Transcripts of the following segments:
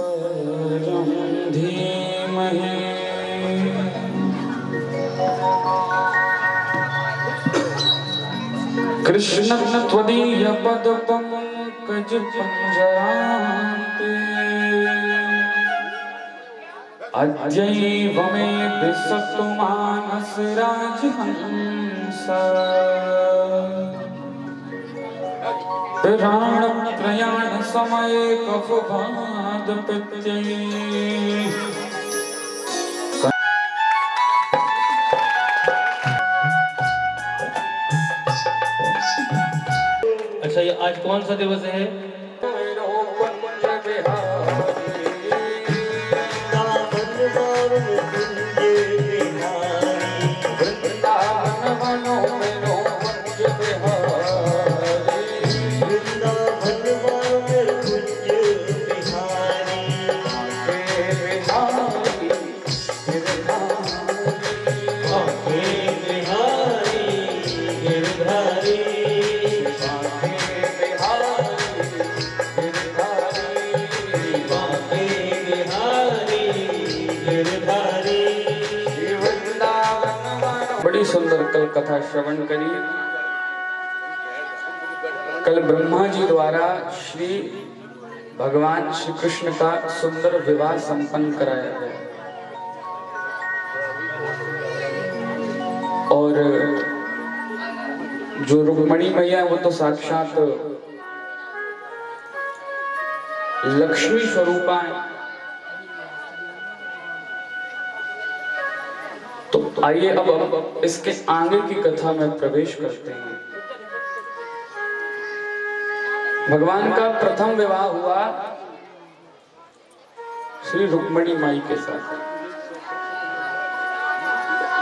परं धीमहि कृष्ण त्वदीय पद पंकज पंजरान्ते अद्यैव मे विसतु मानस राजहंस प्राण प्रयाण समय कफुभाद प्रत्यय। अच्छा, ये आज कौन सा दिवस है? बड़ी सुंदर कल कथा श्रवण करी। कल ब्रह्मा जी द्वारा श्री भगवान श्री कृष्ण का सुंदर विवाह संपन्न कराया गया और जो रुक्मणी मैया वो तो साक्षात लक्ष्मी स्वरूपा है। तो आइए अब इसके आगे की कथा में प्रवेश करते हैं। भगवान का प्रथम विवाह हुआ श्री रुक्मणी माई के साथ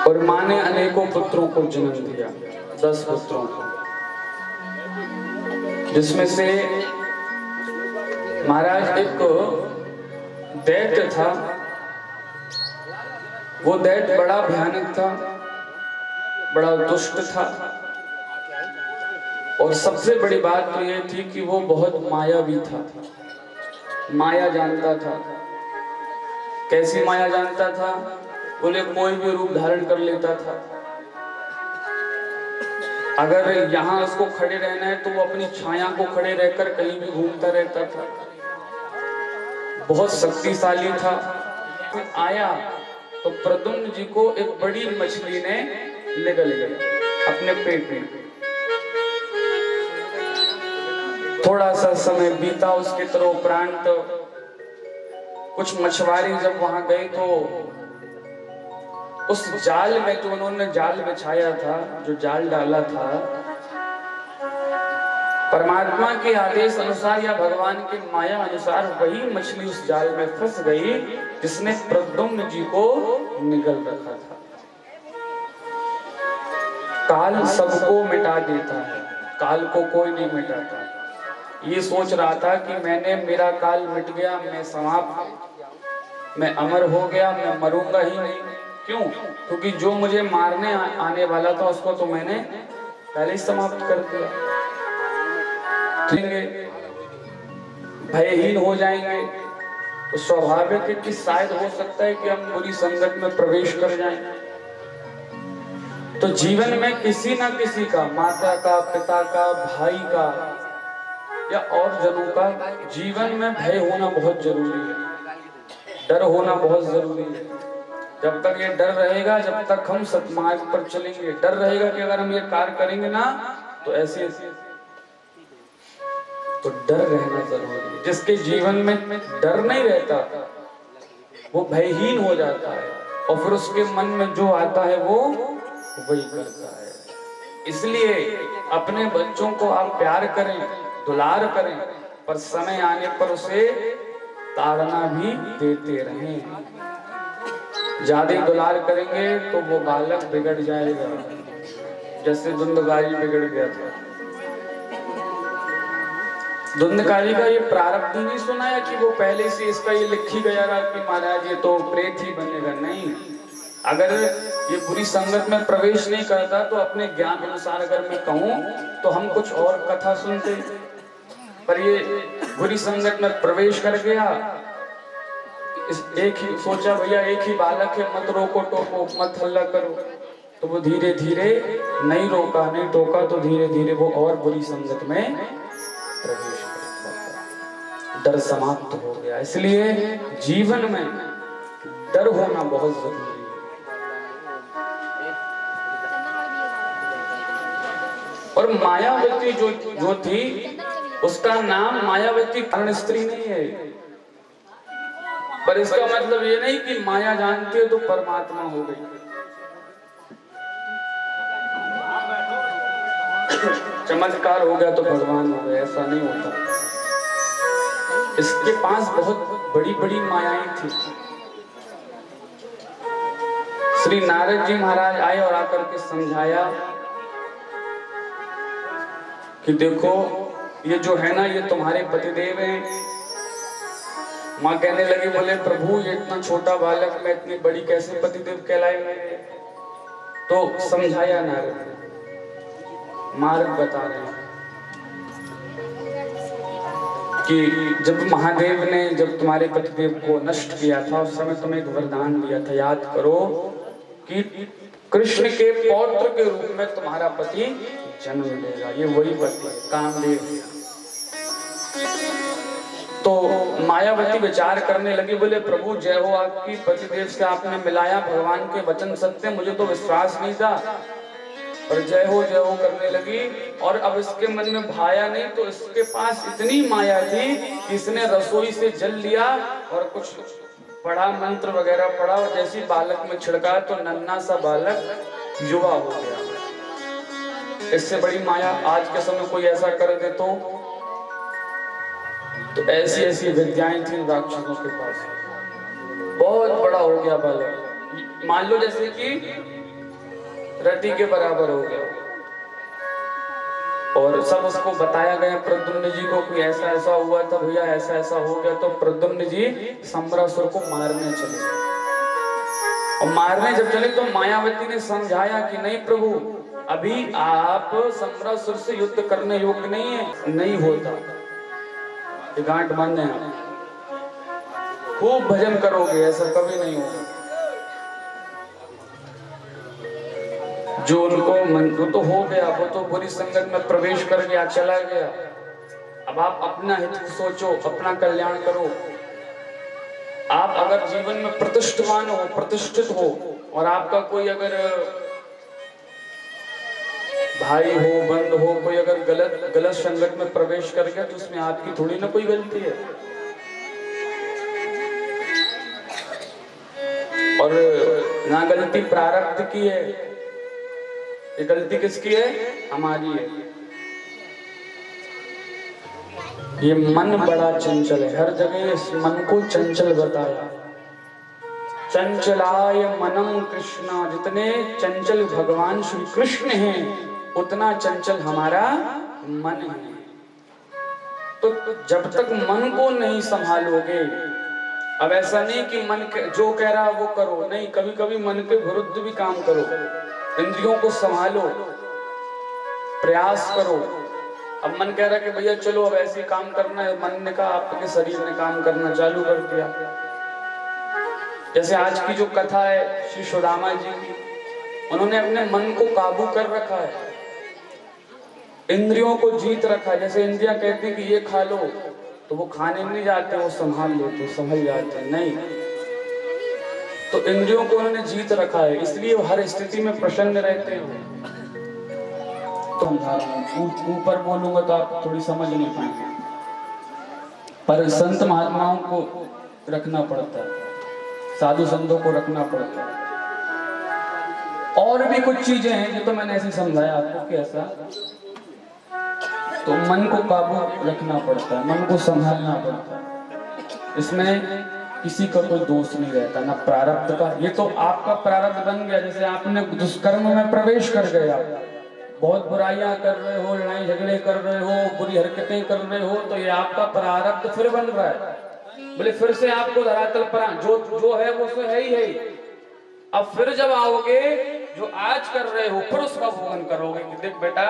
और मां ने अनेकों पुत्रों को जन्म दिया, 10 पुत्रों को, जिसमें से महाराज एक दैत्य था। वो दैत्य बड़ा भयानक था, बड़ा दुष्ट था और सबसे बड़ी बात तो ये थी कि वो बहुत मायावी था, माया जानता था। कैसी माया जानता था? बोले कोई भी रूप धारण कर लेता था। अगर यहाँ उसको खड़े रहना है तो वो अपनी छाया को खड़े रहकर कहीं भी घूमता रहता था। बहुत शक्तिशाली था। आया तो प्रद्युम्न जी को एक बड़ी मछली ने निगल लिया अपने पेट में। थोड़ा सा समय बीता, उसके तरफ प्राण तो कुछ मछुआरे जब वहां गए तो उस जाल में जो उन्होंने जाल बिछाया था, जो जाल डाला था, परमात्मा के आदेश अनुसार या भगवान के माया अनुसार वही मछली उस जाल में फंस गई जिसने प्रद्युम्न जी को निगल रखा था। काल सबको मिटा देता है, काल को कोई नहीं मिटाता। ये सोच रहा था कि मेरा काल मिट गया, मैं समाप्त, मैं अमर हो गया, मैं मरूंगा ही नहीं। क्यों? क्योंकि जो मुझे मारने आने वाला था उसको तो मैंने पहले ही समाप्त कर दिया। भयहीन हो जाएंगे तो स्वाभाविक है कि शायद हो सकता है कि हम बुरी संगत में प्रवेश कर जाएं। तो जीवन में किसी ना किसी का, माता का, पिता का, भाई का या और जनों का जीवन में भय होना बहुत जरूरी है, डर होना बहुत जरूरी है। जब तक ये डर रहेगा, जब तक हम सतमार्ग पर चलेंगे, डर रहेगा कि अगर हम ये कार्य करेंगे ना तो ऐसे तो डर रहना जरूरी है। जिसके जीवन में डर नहीं रहता वो भयहीन हो जाता है और फिर उसके मन में जो आता है वो वही करता है। इसलिए अपने बच्चों को आप प्यार करें, दुलार करें, पर समय आने पर उसे ताड़ना भी देते रहें। ज्यादा दुलार करेंगे तो वो बालक बिगड़ जाएगा, जैसे धुंधकारी बिगड़ गया था। धुंधकारी का ये प्रारब्ध नहीं सुना है कि वो पहले से इसका ये लिखी गया था कि महाराज ये तो प्रेत ही बनेगा। नहीं, अगर ये बुरी संगत में प्रवेश नहीं करता तो अपने ज्ञान अनुसार अगर मैं कहूँ तो हम कुछ और कथा सुनते, पर ये बुरी संगत में प्रवेश कर गया एक ही सोचा भैया एक ही बालक है, मत रोको टोको मत हल्ला करो, तो वो धीरे धीरे नहीं रोका नहीं टोका तो धीरे धीरे वो और बुरी संगत में प्रवेश करता, डर समाप्त हो गया। इसलिए जीवन में डर होना बहुत जरूरी है। और मायावती जो थी उसका नाम मायावती कारण स्त्री नहीं है, पर इसका मतलब ये नहीं कि माया जानती है तो परमात्मा हो गई। चमत्कार हो गया तो भगवान हो गए, ऐसा नहीं होता। इसके पास बहुत बड़ी बड़ी मायाएं थी। श्री नारद जी महाराज आए और आकर के समझाया कि देखो ये जो है ना ये तुम्हारे पतिदेव हैं। माँ कहने लगी बोले प्रभु ये इतना छोटा बालक मैं इतनी बड़ी कैसे पतिदेव कहलाएंगे। तो समझाया नारद मार्ग बता रहे हैं कि जब महादेव ने जब तुम्हारे पतिदेव को नष्ट किया था उस समय तुम्हें एक वरदान दिया था, याद करो कि कृष्ण के पौत्र के रूप में तुम्हारा पति जन्म लेगा। ये वही पति है कामदेव। तो मायावती विचार करने लगी बोले प्रभु जय हो आपकी, पतिदेव से आपने मिलाया, भगवान के वचन सत्य, मुझे तो विश्वास नहीं था पर जय हो करने लगी। और अब इसके मन में भाया नहीं तो इसके पास इतनी माया थी कि इसने रसोई से जल लिया और कुछ पढ़ा, मंत्र वगैरह पढ़ा और जैसी बालक में छिड़का तो नन्हा सा बालक युवा हो गया। इससे बड़ी माया आज के समय कोई ऐसा कर दे तो ऐसी ऐसी विद्याएं थी राक्षसों के पास, बहुत बड़ा हो गया बालक, मान लो जैसे कि रति के बराबर हो गया। और सब उसको बताया गया प्रद्युम्न जी को कि ऐसा ऐसा हुआ था भैया, ऐसा ऐसा हो गया। तो प्रद्युम्न जी सम्रासुर को मारने चले और मारने जब चले तो मायावती ने समझाया कि नहीं प्रभु अभी आप सम्रासुर से युद्ध करने योग्य नहीं है, नहीं होता, ये गांठ बांधे हैं, खूब भजन करोगे ऐसा कभी नहीं होगा। जो उनको मंजूर तो हो गया, वो तो बुरी संगत में प्रवेश कर गया, चला गया। अब आप अपना हित सोचो, अपना कल्याण करो। आप अगर जीवन में प्रतिष्ठवान हो, प्रतिष्ठित हो और आपका कोई अगर भाई हो, बंद हो, कोई अगर गलत संगत में प्रवेश कर गया तो उसमें आपकी थोड़ी ना कोई गलती है। और ना गलती प्रारब्ध की है, ये गलती किसकी है? हमारी है। ये मन बड़ा चंचल है, हर जगह इस मन को चंचल बताया। चंचलाय मनम कृष्ण, जितने चंचल भगवान श्री कृष्ण हैं उतना चंचल हमारा मन है। तो जब तक मन को नहीं संभालोगे, अब ऐसा नहीं कि मन जो कह रहा वो करो, नहीं, कभी कभी मन के विरुद्ध भी काम करो। इंद्रियों को संभालो, प्रयास करो। अब मन कह रहा है कि भैया चलो अब ऐसे काम करना है, मन ने कहा, आपके शरीर ने काम करना चालू कर दिया। जैसे आज की जो कथा है श्री सुदामा जी की, उन्होंने अपने मन को काबू कर रखा है, इंद्रियों को जीत रखा है। जैसे इंद्रियां कहती है कि ये खा लो तो वो खाने नहीं जाते, वो संभाल लेते, संभल जाते, नहीं, तो इंद्रियों को उन्होंने जीत रखा है, इसलिए वो हर स्थिति में प्रसन्न रहते हैं। तो ऊपर बोलूंगा तो आप थोड़ी समझ नहीं पाएंगे, पर संत महात्माओं को रखना पड़ता है, साधु संतों को रखना पड़ता है। और भी कुछ चीजें हैं जो तो मैंने ऐसे समझाया आपको कि ऐसा, तो मन को काबू रखना पड़ता है, मन को संभालना पड़ता है। इसमें किसी का कोई दोष नहीं रहता, ना प्रारब्ध का। ये तो आपका प्रारब्ध बन गया, जैसे आपने दुष्कर्म में प्रवेश कर गए, आप बहुत बुराइयां कर रहे हो, लड़ाई झगड़े कर रहे हो, बुरी हरकतें कर रहे हो, तो ये आपका प्रारब्ध फिर बन रहा है। बोले फिर से आपको धरातल पर जो है वो तो है ही है। अब फिर जब आओगे जो आज कर रहे हो फिर उसका भोगन करोगे कि देख बेटा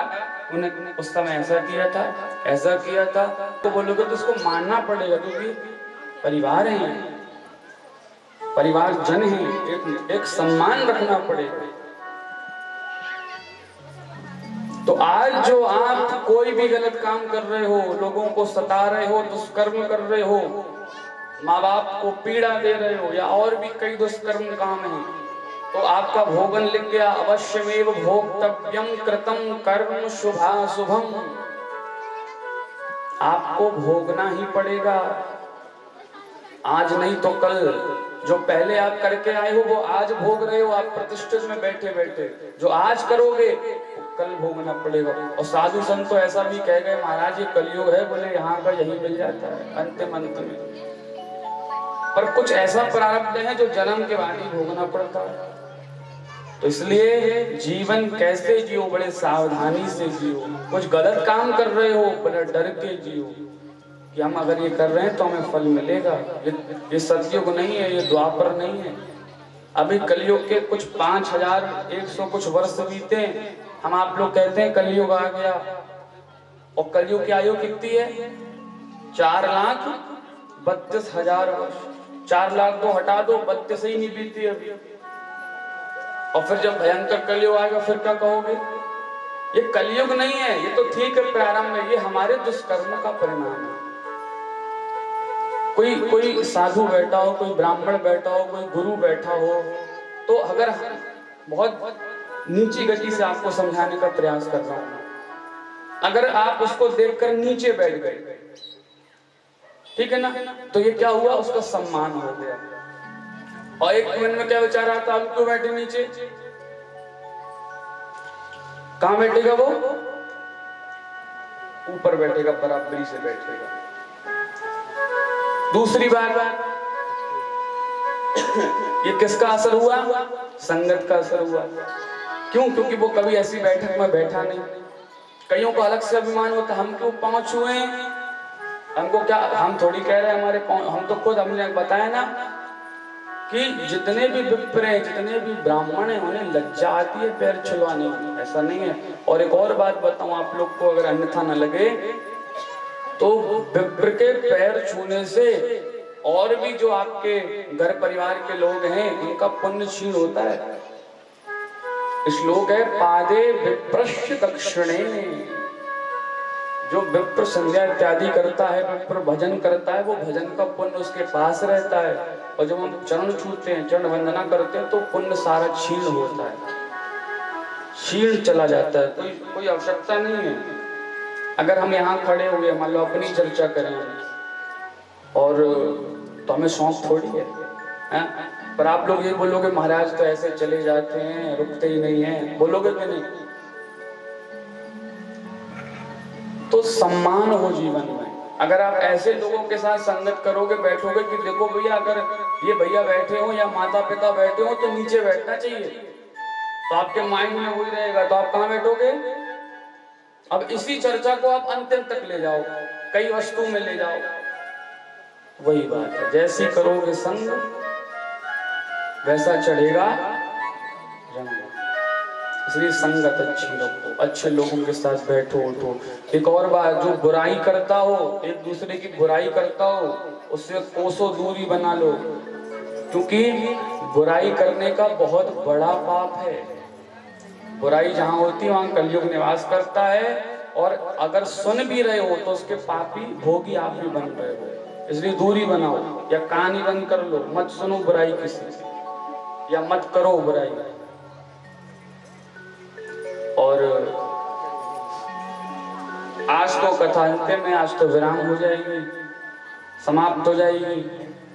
उन्हें उस समय ऐसा किया था, ऐसा किया था, तो बोलोगे तो उसको मानना पड़ेगा क्योंकि परिवार है। परिवार जन है, एक सम्मान रखना पड़ेगा। तो आज जो आप कोई भी गलत काम कर रहे हो, लोगों को सता रहे हो, दुष्कर्म कर रहे हो, माँ बाप को पीड़ा दे रहे हो, या और भी कई दुष्कर्म काम हैं, तो आपका भोगन लिख गया, अवश्यमेव भोक्तव्यम कृतं कर्म शुभाशुभम। आपको भोगना ही पड़ेगा, आज नहीं तो कल। जो पहले आप करके आए हो वो आज भोग रहे हो, आप प्रतिष्ठित में बैठे बैठे। जो आज करोगे वो कल भोगना पड़ेगा। और साधु संत तो ऐसा भी कह गए, महाराज ये कलयुग है, बोले यहाँ का यही मिल जाता है अंतिम अंत में। पर कुछ ऐसा प्रारब्ध है जो जन्म के बाद ही भोगना पड़ता है। तो इसलिए जीवन कैसे जियो, बड़े सावधानी से जियो। कुछ गलत काम कर रहे हो, बड़े डर के जियो कि हम अगर ये कर रहे हैं तो हमें फल मिलेगा। ये सतयुग नहीं है, ये द्वापर नहीं है। अभी कलयुग के कुछ 5100 कुछ वर्ष बीते, हम आप लोग कहते हैं कलयुग आ गया। और कलयुग की आयु कितनी है? 4,32,000 वर्ष। 4 लाख तो हटा दो, 32 ही नहीं बीती अभी। और फिर जब भयंकर कलयुग आएगा फिर क्या कहोगे? ये कलयुग नहीं है, ये तो ठीक है प्रारंभ में, ये हमारे दुष्कर्म का परिणाम है। कोई साधु बैठा हो, कोई ब्राह्मण बैठा हो, कोई गुरु बैठा हो, तो अगर बहुत नीची गति से आपको समझाने का प्रयास कर रहा हूं, अगर आप उसको देखकर नीचे बैठ गए, ठीक है ना, तो ये क्या हुआ? उसका सम्मान हो गया। और एक मन में क्या विचार आता, अब क्यों बैठे नीचे? कहां बैठेगा वो? ऊपर बैठेगा, बराबरी से बैठेगा। दूसरी बात, ये किसका असर हुआ? संगत का असर हुआ। क्यों? क्योंकि वो कभी ऐसी बैठक में बैठा नहीं। कईयों को अलग से अभिमान होता, हम क्यों पांच हुए, हमको क्या, हम थोड़ी कह रहे हैं हमारे पांव, हम तो खुद, हमने बताया ना कि जितने भी विप्र हैं, जितने भी ब्राह्मण हैं, उन्हें लज्जा आती है पैर छुलवाने की, ऐसा नहीं है। और एक और बात बताऊं आप लोग को, अगर अन्यथा न लगे, तो विप्र के पैर छूने से और भी जो आपके घर परिवार के लोग हैं उनका पुण्य क्षीण होता है। श्लोक है, पादे विप्रस्य दक्षिणे। जो विप्र संध्या इत्यादि करता है, विप्र भजन करता है, वो भजन का पुण्य उसके पास रहता है। और जब हम चरण छूते हैं, चरण वंदना करते हैं, तो पुण्य सारा क्षीण होता है, क्षीण चला जाता है। कोई आवश्यकता नहीं है। अगर हम यहाँ खड़े हुए, मान लो अपनी चर्चा करें, और तो हमें शौक थोड़ी है, पर आप लोग ये बोलोगे महाराज तो ऐसे चले जाते हैं, रुकते ही नहीं है, बोलोगे कि नहीं? तो सम्मान हो जीवन में। अगर आप ऐसे लोगों के साथ संगत करोगे, बैठोगे कि देखो भैया, अगर ये भैया बैठे हो या माता पिता बैठे हो तो नीचे बैठना चाहिए, तो आपके माइंड में वही रहेगा, तो आप कहाँ बैठोगे? अब इसी चर्चा को आप अंतिम तक ले जाओ, कई वस्तु में ले जाओ। वही बात है, जैसी करोगे संग वैसा चढ़ेगा रंग। इसलिए संगत अच्छी रखो, अच्छे लोगों के साथ बैठो उठो। एक और बात, जो बुराई करता हो, एक दूसरे की बुराई करता हो, उससे कोसों दूरी बना लो, क्योंकि बुराई करने का बहुत बड़ा पाप है। बुराई जहां होती है वहां कलयुग निवास करता है। और अगर सुन भी रहे हो तो उसके पापी भोगी आप भी बन रहे हो। इसलिए दूरी बनाओ, या कान ही बंद कर लो, मत सुनो बुराई किसी से, या मत करो बुराई। और आज तो कथा अंतिम में, आज तो विराम हो जाएगी, समाप्त हो जाएगी।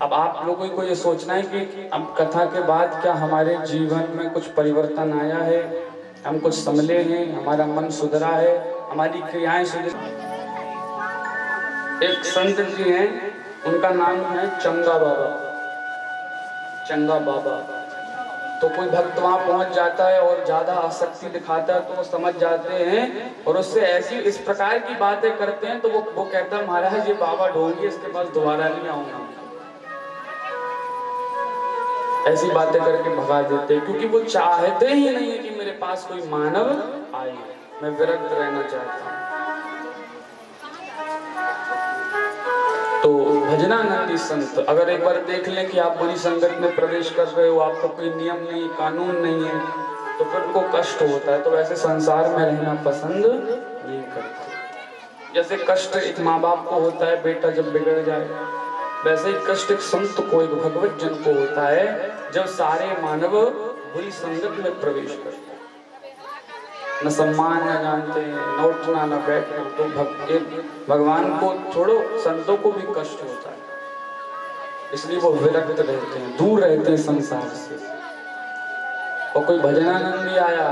अब आप लोगों को ये सोचना है कि अब कथा के बाद क्या हमारे जीवन में कुछ परिवर्तन आया है, हम कुछ संभले हैं, हमारा मन सुधरा है, हमारी क्रियाएं सुधरी। एक संत जी हैं, उनका नाम है चंगा बाबा। चंगा बाबा, तो कोई भक्त वहां पहुंच जाता है और ज्यादा आसक्ति दिखाता है तो वो समझ जाते हैं और उससे ऐसी इस प्रकार की बातें करते हैं, तो वो कहता है महाराज ये बाबा ढोंगी, इसके पास दोबारा नहीं आऊंगा। ऐसी बातें करके भगा देते हैं, क्योंकि वो चाहते ही नहीं है कि मेरे पास कोई मानव आए, मैं विरक्त रहना चाहता हूं। तो भजनानंदी संत अगर एक बार देख लें कि आप बुरी संगत में प्रवेश कर रहे हो, आपका कोई नियम नहीं, कानून नहीं है, तो फिर उनको कष्ट होता है, तो वैसे संसार में रहना पसंद नहीं करते। जैसे कष्ट एक माँ बाप को होता है बेटा जब बिगड़ जाए, वैसे ही कष्ट एक संत को, एक भगवत जन को होता है जब सारे मानव बुरी संगत में प्रवेश करते हैं, न सम्मान न जानते हैं, न उठना न बैठना। तो भगवान को छोड़ो, संतों को भी कष्ट होता है, इसलिए वो विरक्त रहते हैं, दूर रहते हैं संसार से। और कोई भजनानंदी आया,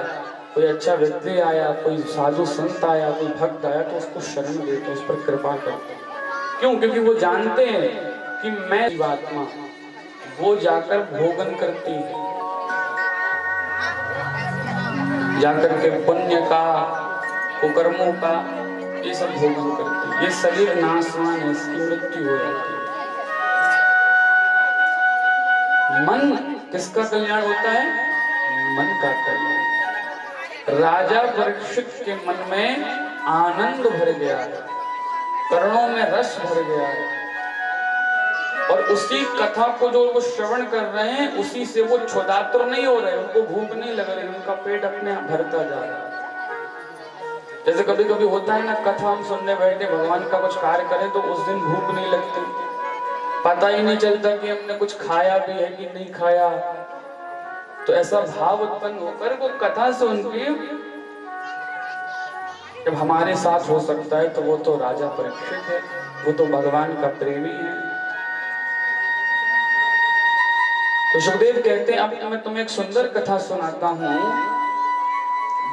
कोई अच्छा व्यक्ति आया, कोई साधु संत आया, कोई भक्त आया, तो उसको शरण देते, उस पर कृपा करते। क्यों? क्योंकि वो जानते हैं कि मैं जीवात्मा, वो जाकर भोगन करती है, जाकर के पुण्य का, कुकर्मों का, ये सब भोगन करती है। ये शरीर नाशवान है, इसकी मृत्यु हो जाती है। मन किसका कल्याण होता है? मन का कल्याण। राजा परीक्षित के मन में आनंद भर गया है, कर्णों में रस भर गया है, और उसी कथा को जो वो श्रवण कर रहे हैं, उसी से वो क्षुधातुर नहीं हो रहे, उनको भूख नहीं लग रही, उनका पेट अपने आप भरता जा रहा है। जैसे कभी कभी होता है ना, कथा हम सुनने बैठे, भगवान का कुछ कार्य करें तो उस दिन भूख नहीं लगती, पता ही नहीं चलता कि हमने कुछ खाया भी है कि नहीं खाया। तो ऐसा भाव उत्पन्न होकर वो कथा सुन के जब हमारे साथ हो सकता है, तो वो तो राजा परीक्षित है, वो तो भगवान का प्रेमी है। तो सुखदेव कहते हैं, अब मैं तुम्हें एक सुंदर कथा सुनाता हूं,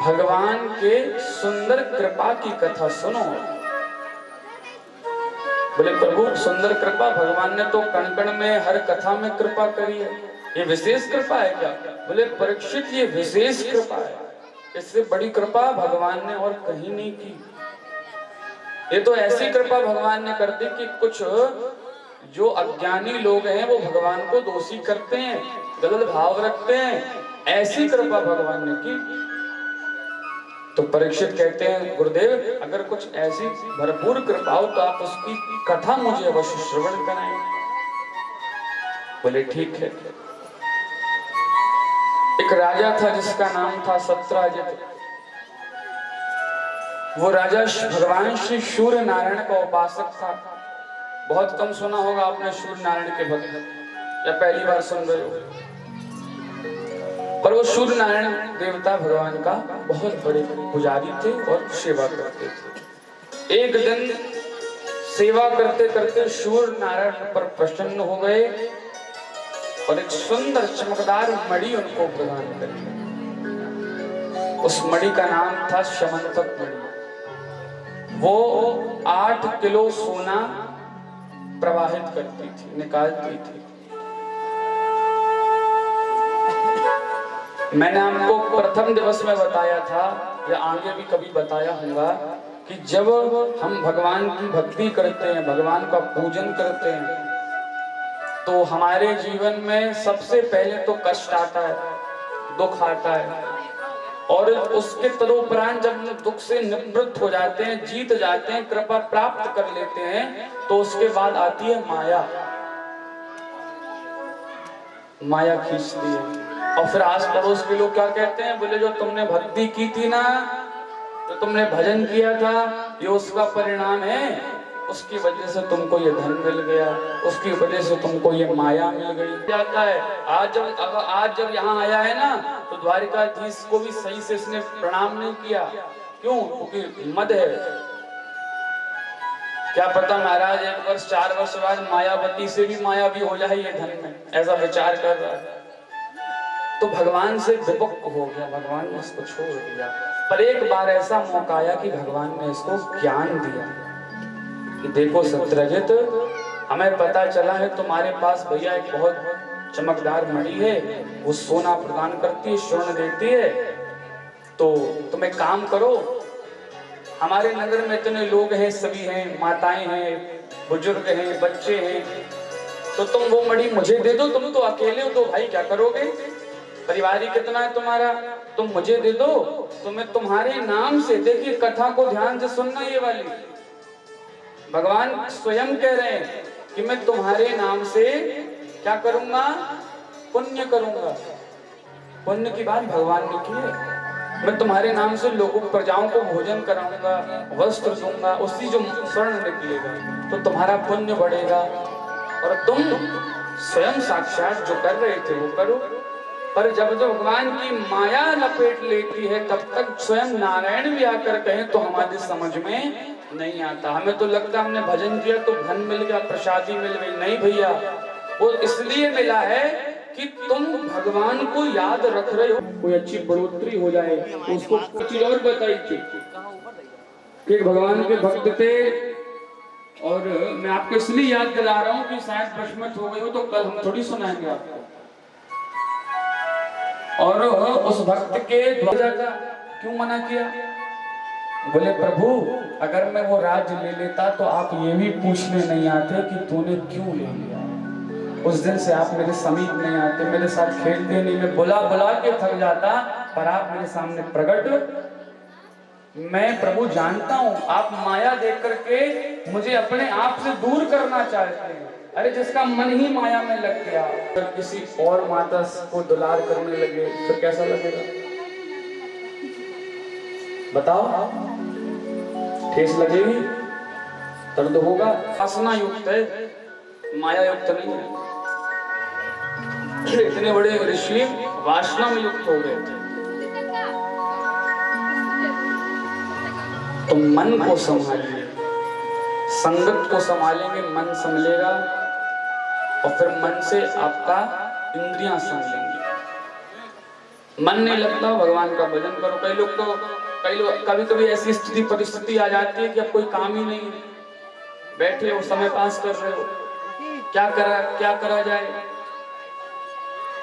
भगवान के सुंदर कृपा की कथा सुनो। बोले प्रभु सुंदर कृपा, भगवान ने तो कण कण में हर कथा में कृपा करी है, ये विशेष कृपा है क्या? बोले परीक्षित ये विशेष कृपा है, इससे बड़ी कृपा भगवान ने और कहीं नहीं की। ये तो ऐसी कृपा भगवान ने कर दी कि कुछ जो अज्ञानी लोग हैं वो भगवान को दोषी करते हैं, गलत भाव रखते हैं, ऐसी कृपा भगवान ने की। तो परीक्षित कहते हैं, गुरुदेव अगर कुछ ऐसी भरपूर कृपा हो तो आप उसकी कथा मुझे अवश्य श्रवण कराएं। बोले ठीक है। एक राजा था जिसका नाम था सत्राजित। वो राजा भगवान श्री सूर्य नारायण का उपासक था। बहुत कम सुना होगा आपने सूर्य नारायण के भक्त, या पहली बार सुन रहे हो। पर वो सूर्य नारायण देवता भगवान का बहुत बड़े पुजारी थे और सेवा करते थे। एक दिन सेवा करते करते सूर्य नारायण पर प्रसन्न हो गए और एक सुंदर चमकदार मणि उनको प्रदान करी। उस मणि का नाम था शमंतक मणि। वो 8 किलो सोना प्रवाहित करती थी, निकालती थी। मैंने आपको प्रथम दिवस में बताया था, या आगे भी कभी बताया होगा, कि जब हम भगवान की भक्ति करते हैं, भगवान का पूजन करते हैं, तो हमारे जीवन में सबसे पहले तो कष्ट आता है, दुख आता है, और उसके तदुपरांत जब हम दुख से निवृत्त हो जाते हैं, जीत जाते हैं, कृपा प्राप्त कर लेते हैं, तो उसके बाद आती है माया। माया खींचती है, और फिर आस पड़ोस के लोग क्या कहते हैं? बोले जो तुमने भक्ति की थी ना, जो तुमने भजन किया था, ये उसका परिणाम है, उसकी वजह से तुमको ये धन मिल गया, उसकी वजह से तुमको ये माया मिल गई। जाता है आज जब यहाँ आया है ना, तो द्वारिकाधीश को भी सही से इसने प्रणाम नहीं किया। क्यों? क्योंकि मद है। क्या पता महाराज 1 वर्ष 4 वर्ष बाद मायावती से भी माया भी हो जाए ये धन में, ऐसा विचार कर रहा है। तो भगवान से विमुख हो गया, भगवान ने इसको छोड़ दिया। पर एक बार ऐसा मौका आया कि भगवान ने इसको ज्ञान दिया कि देखो सत्रजित, हमें पता चला है तुम्हारे पास भैया एक बहुत चमकदार मणि है, वो सोना प्रदान करती है, स्वर्ण देती है। तो तुम एक काम करो, हमारे नगर में इतने लोग हैं, सभी हैं, माताएं हैं, बुजुर्ग हैं, बच्चे हैं, तो तुम वो मणि मुझे दे दो। तुम तो अकेले हो, तो भाई क्या करोगे? परिवार ही कितना है तुम्हारा, तुम मुझे दे दो, तो मैं तुम्हारे नाम से, देखिए कथा को ध्यान से सुनना, ये वाली भगवान स्वयं कह रहे हैं कि मैं तुम्हारे नाम से क्या करूंगा, पुण्य करूंगा। पुण्य की बात भगवान ने की है। मैं तुम्हारे नाम से लोगों प्रजाओं को भोजन कराऊंगा, वस्त्र दूंगा, उससे जो स्वर्ण निकलेगा तो तुम्हारा पुण्य बढ़ेगा और तुम स्वयं साक्षात जो कर रहे थे वो करो। पर जब जब भगवान की माया लपेट लेती है तब तक स्वयं नारायण भी आकर कहें तो हमारी समझ में नहीं आता। हमें तो लगता हमने भजन किया तो धन मिल गया, प्रसादी मिल गई। नहीं भैया, वो इसलिए मिला है कि तुम भगवान को याद रख रहे हो। कोई अच्छी बढ़ोतरी हो जाए तो उसको कुछ चीज और बताई थी कि भगवान के भक्त थे, और मैं आपको इसलिए याद दिला रहा हूं कि शायद बशमत हो गई हो तो कल हम थोड़ी सुनाएंगे आपको। और उस भक्त के द्वारा का क्यों मना किया? बोले प्रभु अगर मैं वो राज्य ले लेता तो आप ये भी पूछने नहीं आते कि तूने क्यों ले लिया। उस दिन से आप मेरे समीप नहीं आते, मेरे साथ खेलते नहीं, मैं बुला बुला के थक जाता, पर आप मेरे सामने प्रकट। मैं प्रभु जानता हूं आप माया देख करके मुझे अपने आप से दूर करना चाहते हैं। अरे जिसका मन ही माया में लग गया, अगर किसी और माता को दुलार करने लगे तो कैसा लगेगा बताओ? ठेस लगेगी, दर्द होगा। वासना युक्त है, माया युक्त नहीं है। इतने बड़े ऋषि वासना में युक्त हो गए थे। तो मन को संभालिए, संगत को संभालेंगे मन संभलेगा, और फिर मन से आपका इंद्रियां संभलेंगी। मन नहीं लगता भगवान का भजन करो। कई लोग कभी कभी ऐसी स्थिति परिस्थिति आ जाती है कि अब कोई काम ही नहीं है, बैठे हो समय पास कर रहे हो, क्या करा जाए।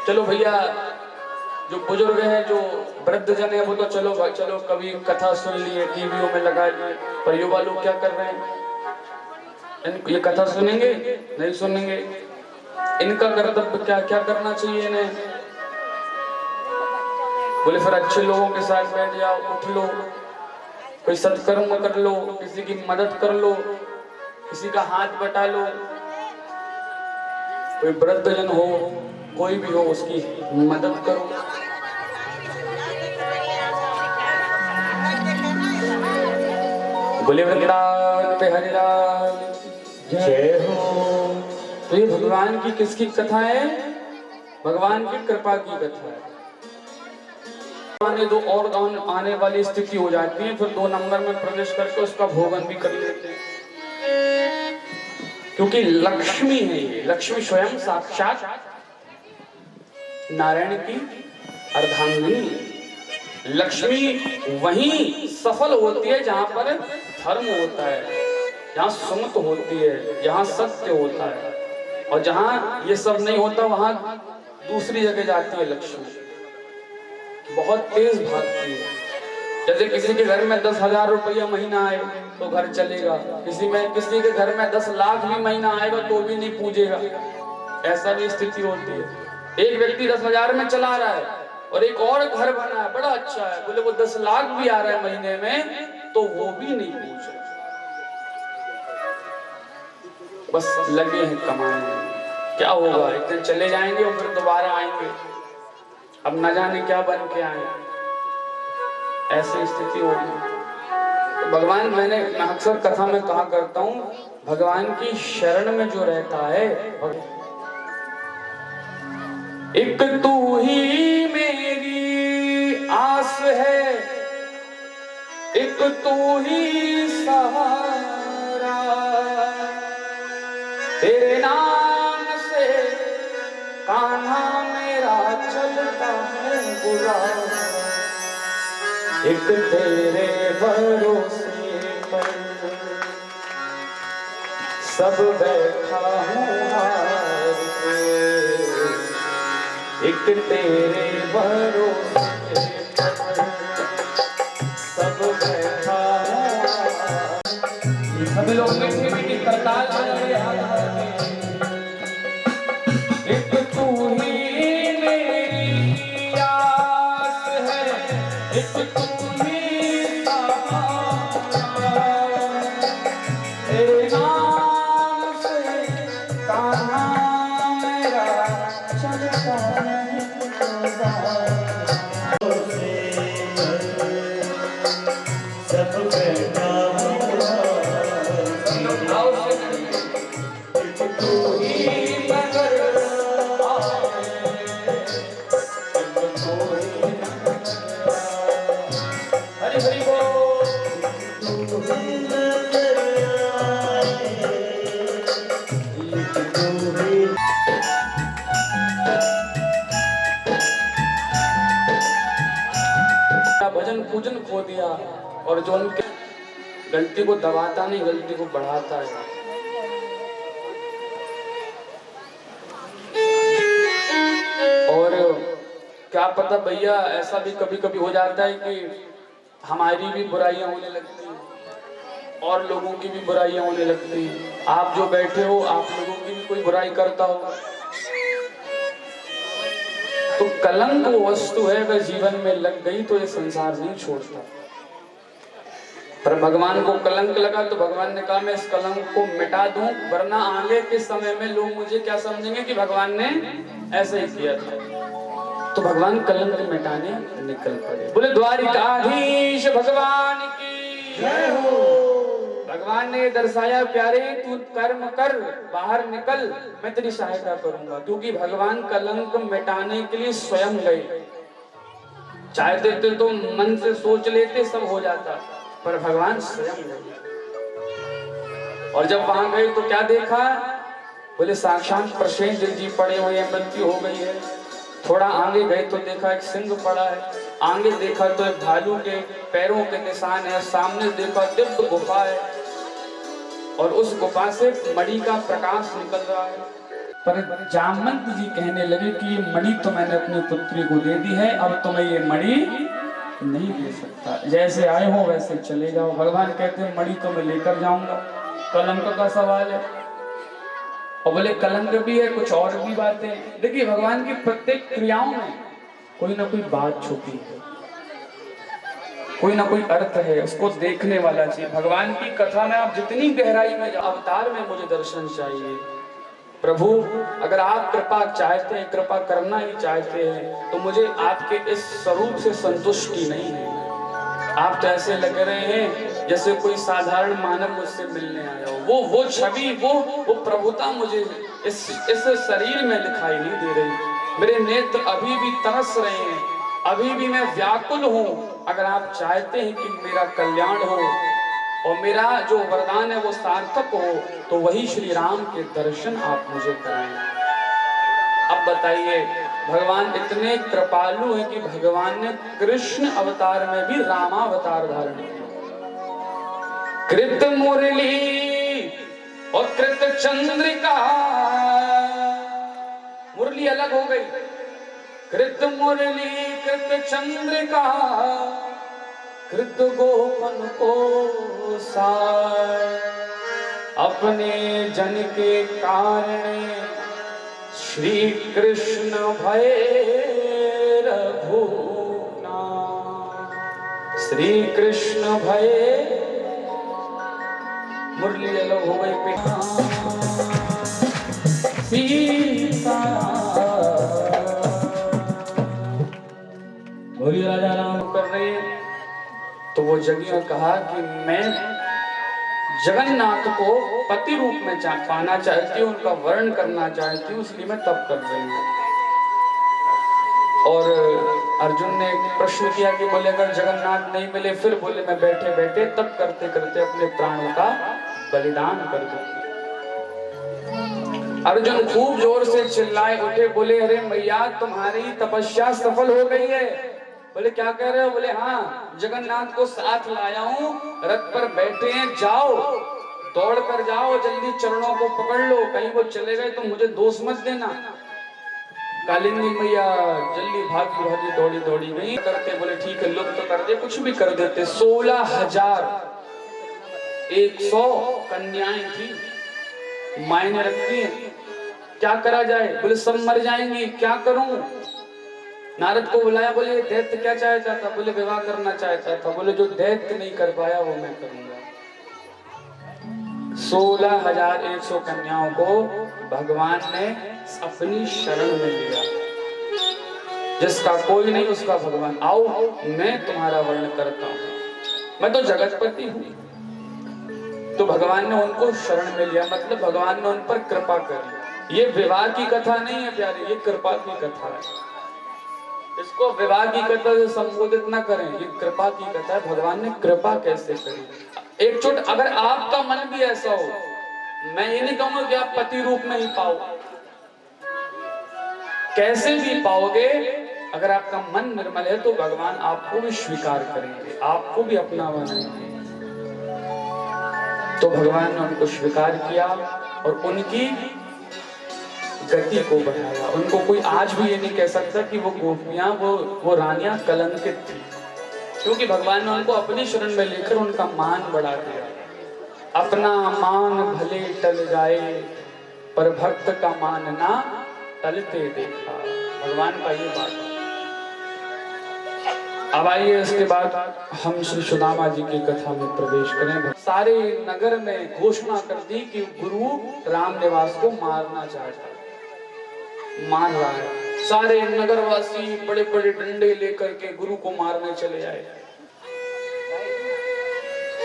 चलो भैया, जो बुजुर्ग हैं, जो वृद्ध जन है, वो तो चलो कभी कथा सुन लिए, टीवियों में लगा लिए। पर युवा लोग क्या कर रहे हैं? ये कथा सुनेंगे नहीं सुनेंगे? इनका कर्तव्य क्या करना चाहिए इन्हें? बोले फिर अच्छे लोगों के साथ बैठ जाओ, उठ लो, कोई सत्कर्म कर लो, किसी की मदद कर लो, किसी का हाथ बटा लो। कोई वृद्धजन हो, कोई भी हो, उसकी मदद करो। बोले वृंदावन पे हरिलाल जय हो। तो ये भगवान की किसकी कथा है? भगवान की कृपा की कथा है। दो और आने वाली स्थिति हो जाती है, फिर 2 नंबर में प्रवेश करके उसका भोगन भी कर लेते हैं। क्योंकि लक्ष्मी है ये, लक्ष्मी स्वयं साक्षात नारायण की अर्धांगिनी। लक्ष्मी वहीं सफल होती है जहां पर धर्म होता है, जहां सुमत होती है, जहां सत्य होता है। और जहां ये सब नहीं होता वहां दूसरी जगह जाती है लक्ष्मी। बहुत तेज भागती है। जैसे किसी के घर में 10,000 रुपया महीना आए तो घर चलेगा, किसी के घर में 10 लाख भी महीना आएगा तो भी नहीं पूजेगा। ऐसा भी स्थिति होती है। एक व्यक्ति 10,000 में चला रहा है और एक और घर बना है, बड़ा अच्छा है, बोले वो 10 लाख भी आ रहा है महीने में तो वो भी नहीं पूज रहा, बस लगे हैं कमाने। क्या होगा? एक दिन चले जाएंगे और फिर दोबारा आएंगे, अब न जाने क्या बन के आए। ऐसी स्थिति होगी। तो भगवान, मैं अक्सर कथा में कहा करता हूँ, भगवान की शरण में जो रहता है, एक तू ही मेरी आस है, एक तू ही सहारा, तेरे नाम से कान्हा मेरा चलता है बुरा, एक तेरे भरोसे पर सब बैठा हूँ हार के, एक तेरे भरोसे पर सब बैठा हूँ। सभी लोग मीठी मीठी करताल बजाइए हाथ में। एक तू ही मेरी आस है, एक तू ही सहारा, तेरे नाम से हरि हरि बोल। भजन पूजन खो दिया, और जो उनके गलती को दबाता नहीं, गलती को बढ़ाता है। और क्या पता भैया, ऐसा भी कभी कभी हो जाता है कि हमारी भी बुराइयां होने लगती हैं और लोगों की भी बुराइयां होने लगती हैं। आप जो बैठे हो, आप लोगों की भी कोई बुराई करता होगा। तो कलंक वो वस्तु है, अगर जीवन में लग गई तो ये संसार नहीं छोड़ता। पर भगवान को कलंक लगा तो भगवान ने कहा मैं इस कलंक को मिटा दूं, वरना आगे के समय में लोग मुझे क्या समझेंगे कि भगवान ने ऐसे ही किया था। तो भगवान कलंक मिटाने निकल पड़े। बोले द्वारिकाधीश भगवान की जय हो। भगवान ने दर्शाया प्यारे, तू कर्म कर, बाहर निकल, मैं तेरी सहायता करूंगा। क्योंकि भगवान कलंक मिटाने के लिए स्वयं गए। चाहते थे तो मन से सोच लेते, सब हो जाता, पर भगवान स्वयं गए। और जब वहां गए तो क्या देखा? बोले साक्षात प्रसेनजीत जी पड़े हुए हैं, मृत्यु हो गई है। थोड़ा आगे गए तो देखा एक सिंह पड़ा है, आगे देखा तो एक भालू के पैरों के निशान है, सामने देखा दिव्य गुफा है और उस गुफा से मणि का प्रकाश निकल रहा है। पर जामवंत जी कहने लगे कि ये मणि तो मैंने अपनी पुत्री को दे दी है, अब तुम्हें ये मणि नहीं दे सकता, जैसे आए हो वैसे चले जाओ। भगवान कहते हैं मणि तो मैं लेकर जाऊंगा, कलंक का सवाल है। और बोले कलंक भी है, कुछ और भी बातें। देखिए भगवान की प्रत्येक क्रियाओं में कोई ना कोई बात छुपी है, कोई ना कोई अर्थ है, उसको देखने वाला चाहिए। भगवान की कथा में आप जितनी गहराई में, अवतार में मुझे दर्शन चाहिए। प्रभु अगर आप कृपा चाहते हैं, कृपा करना ही चाहते हैं, तो मुझे आपके इस स्वरूप से संतुष्टि नहीं है। आप तो ऐसे लग रहे हैं जैसे कोई साधारण मानव मुझसे मिलने आया हो। वो छवि, वो प्रभुता मुझे इस शरीर में दिखाई नहीं दे रही। मेरे नेत्र अभी भी तरस रहे हैं, अभी भी मैं व्याकुल हूँ। अगर आप चाहते हैं कि मेरा कल्याण हो और मेरा जो वरदान है वो सार्थक हो, तो वही श्री राम के दर्शन आप मुझे कराएं। अब बताइए, भगवान इतने कृपालु हैं कि भगवान ने कृष्ण अवतार में भी रामावतार धारण किया। कृत मुरली और कृत चंद्रिका, मुरली अलग हो गई। कृत मुरली कृत चंद्रिका, कृत गोपन को सार, अपने जन के कारण श्री कृष्ण भय रघुनाथ। श्री कृष्ण भय, मुरली अलग हो गई। सीता बोलिए राजा राम कर रहे हैं। तो वो जगह कहा कि मैं जगन्नाथ को पति रूप में पाना चाहती हूँ, उनका वर्ण करना चाहती हूँ, इसलिए मैं तप कर रही हूँ। और अर्जुन ने प्रश्न किया कि बोले अगर जगन्नाथ नहीं मिले फिर? बोले मैं बैठे बैठे तप करते करते अपने प्राणों का बलिदान कर दूंगी। अर्जुन खूब जोर से चिल्लाए उठे, बोले अरे मैया तुम्हारी तपस्या सफल हो गई है। बोले क्या कह रहे हो? बोले हाँ, जगन्नाथ को साथ लाया हूँ, रथ पर बैठे हैं, जाओ दौड़ कर जाओ, जल्दी चरणों को पकड़ लो, कहीं वो चले गए तो मुझे दोष मत देना। कालिंदी मैया जल्दी भागी भागी दौड़ी दौड़ी गई करते। बोले ठीक है, लुप्त तो कर दे, कुछ भी कर देते। 16,100 कन्याएं थी, मायने रखती हैं, क्या करा जाए? बोले सब मर जाएंगी, क्या करूं? नारद को बुलाया, बोले दैत्य क्या चाहता था? बोले विवाह करना चाहता था। बोले जो दैत्य नहीं कर पाया वो मैं करूंगा। 16,100 कन्याओं को भगवान ने अपनी शरण में लिया। जिसका कोई नहीं उसका भगवान। आओ मैं तुम्हारा वर्णन करता हूं। मैं तो जगतपति हूं। तो भगवान ने उनको शरण में लिया, मतलब भगवान ने उन पर कृपा करी। ये विवाह की कथा नहीं है प्यारे, ये कृपा की कथा है। इसको विवाह की कथा से संबोधित न करें, ये कृपा की कथा है। भगवान ने कृपा कैसे करी। एक चोट अगर आपका मन भी ऐसा हो, मैं ये नहीं कहूंगा कि आप पति रूप में ही पाओ, कैसे भी पाओगे, अगर आपका मन निर्मल है तो भगवान आपको भी स्वीकार करेंगे, आपको भी अपना बनाएंगे। तो भगवान ने उनको स्वीकार किया और उनकी गति को बढ़ाया। उनको कोई आज भी ये नहीं कह सकता कि वो गोपियां, वो रानियां कलंकित थी, क्योंकि भगवान ने उनको अपनी शरण में लेकर उनका मान बढ़ा दिया। अपना मान भले टल जाए पर भक्त का मान ना टलते देखा, भगवान का ये बात है। अब आइए इसके बाद हम श्री सुदामा जी की कथा में प्रवेश करें। सारे नगर में घोषणा कर दी कि गुरु रामनिवास को मारना चाहता है, मार रहा है। सारे नगरवासी बड़े बड़े डंडे लेकर के गुरु को मारने चले आए।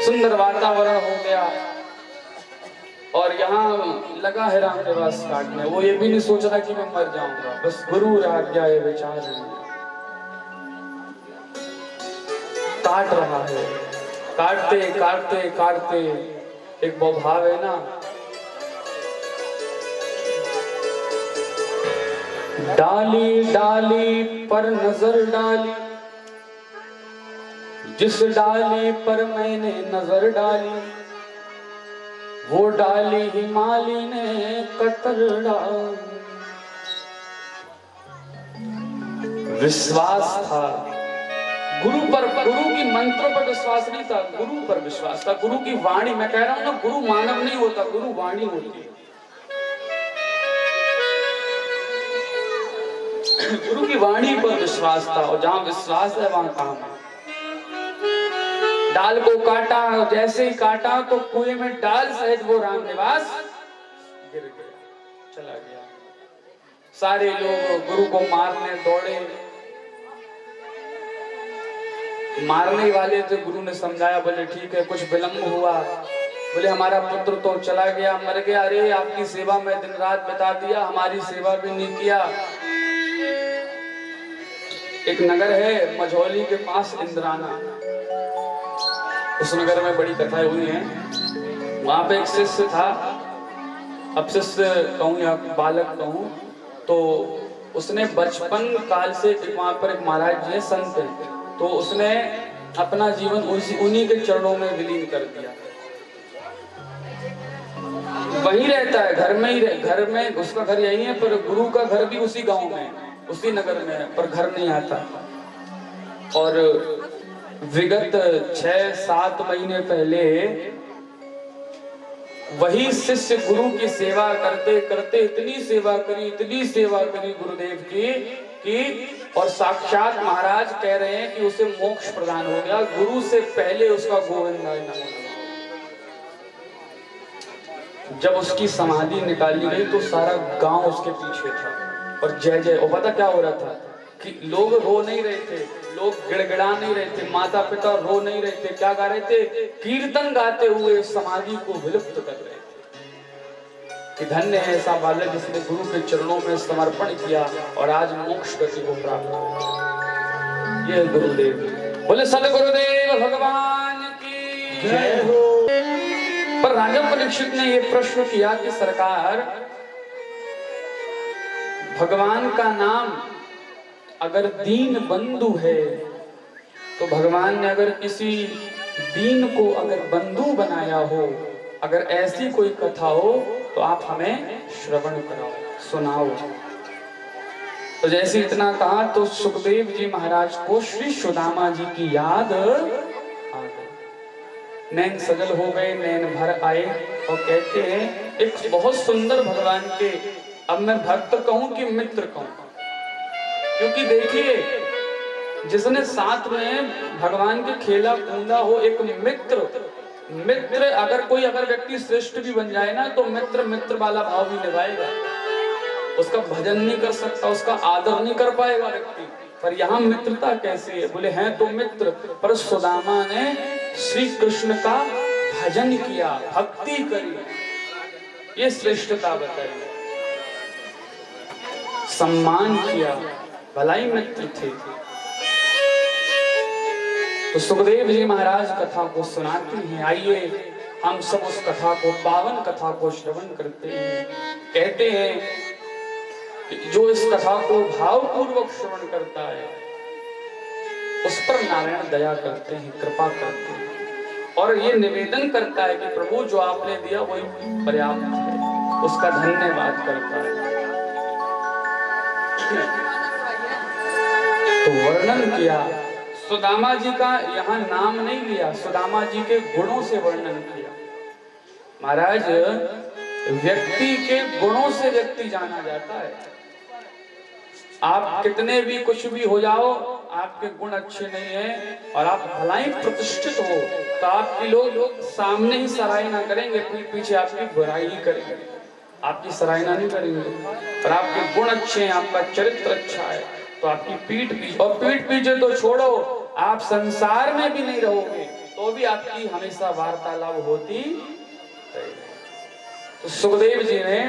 सुंदर वातावरण हो गया और यहाँ लगा है रामनिवास काटने। वो ये भी नहीं सोच रहा कि मैं मर जाऊंगा, बस गुरु आज्ञा ये विचार है। काट रहा है, काटते काटते काटते एक भाव है ना, डाली डाली पर नजर डाली, जिस डाली पर मैंने नजर डाली वो डाली हिमाली ने कतर डाली। विश्वास था गुरु पर, गुरु की मंत्रों पर विश्वास नहीं था, गुरु पर विश्वास था। गुरु की वाणी, मैं कह रहा हूं ना, गुरु मानव नहीं होता, गुरु वाणी होती है। गुरु की वाणी पर विश्वास था और जहां विश्वास है वहां काम है। डाल को काटा, जैसे ही काटा तो कुएं में डाल सहित वो रामनिवास गिर गया, चला गया। सारे लोग गुरु को मारने दौड़े। मारने वाले थे, गुरु ने समझाया, बोले ठीक है, कुछ विलंब हुआ, बोले हमारा पुत्र तो चला गया, मर गया। अरे आपकी सेवा में दिन रात बिता दिया, हमारी सेवा भी नहीं किया। एक नगर है मझौली के पास, इंद्राना, उस नगर में बड़ी कथाएं हुई हैं। वहां पे एक शिष्य था, अब शिष्य कहूं या बालक कहूं, तो उसने बचपन काल से वहां पर एक महाराज जी संत है, तो उसने अपना जीवन उन्हीं के चरणों में विलीन कर दिया। वही रहता है, घर में ही घर में उसका घर यही है, पर गुरु का घर भी उसी गांव में है, उसी नगर में है, पर घर नहीं आता। और विगत 6-7 महीने पहले वही शिष्य गुरु की सेवा करते करते इतनी सेवा करी गुरुदेव की कि और साक्षात महाराज कह रहे हैं कि उसे मोक्ष प्रदान हो गया। गुरु से पहले उसका गोविंदाय नमः। जब उसकी समाधि निकाली गई तो सारा गांव उसके पीछे था और जय जय। और पता क्या हो रहा था कि लोग रो नहीं रहे थे, लोग गिड़गिड़ा नहीं रहे थे, माता पिता रो नहीं रहे थे, क्या गा रहे थे? कीर्तन गाते हुए समाधि को विलुप्त कर रहे थे कि धन्य है ऐसा बालक जिसने गुरु के चरणों में समर्पण किया और आज मोक्ष गति को प्राप्त हो। ये गुरुदेव, बोले सदगुरुदेव भगवान की जय हो। पर राजा परीक्षित ने ये प्रश्न किया कि सरकार, भगवान का नाम अगर दीन बंधु है तो भगवान ने अगर किसी दीन को अगर बंधु बनाया हो, अगर ऐसी कोई कथा हो तो आप हमें श्रवण कराओ, सुनाओ। तो जैसे इतना कहा तो सुखदेव जी महाराज को श्री सुदामा जी की याद आ गई। नैन सजल हो गए, नैन भर आए और कहते हैं एक बहुत सुंदर भगवान के, अब मैं भक्त कहूं कि मित्र कहूं, क्योंकि देखिए जिसने साथ में भगवान के खेला कूदा हो, एक मित्र अगर कोई अगर व्यक्ति श्रेष्ठ भी बन जाए ना तो मित्र वाला भाव भी निभाएगा। उसका भजन नहीं कर सकता, उसका आदर नहीं कर पाएगा व्यक्ति, पर यहाँ मित्रता कैसी है? बोले हैं तो मित्र, पर सुदामा ने श्री कृष्ण का भजन किया, भक्ति करी, ये श्रेष्ठता बताई, सम्मान किया, भलाई मित्र थे। तो सुखदेव जी महाराज कथा को सुनाते हैं। आइए हम सब उस कथा को, पावन कथा को श्रवण करते हैं। कहते हैं कि जो इस कथा को भावपूर्वक श्रवण करता है उस पर नारायण दया करते हैं, कृपा करते हैं, और ये निवेदन करता है कि प्रभु जो आपने दिया वही पर्याप्त है, उसका धन्यवाद करता है। तो वर्णन किया सुदामा जी का, यहाँ नाम नहीं लिया, सुदामा जी के गुणों से वर्णन किया। महाराज, व्यक्ति के गुणों से व्यक्ति जाना जाता है। आप कितने भी कुछ भी हो जाओ, आपके गुण अच्छे नहीं है और आप भलाई प्रतिष्ठित हो तो आपके लोग सामने ही सराहना करेंगे, पीठ पीछे आपकी बुराई ही करेंगे, आपकी सराहना नहीं करेंगे। और आपके गुण अच्छे हैं, आपका चरित्र अच्छा है तो आपकी पीठ पीछे, और पीठ पीछे तो छोड़ो, आप संसार में भी नहीं रहोगे तो भी आपकी हमेशा वार्तालाप होती रहेगी। तो सुखदेव जी ने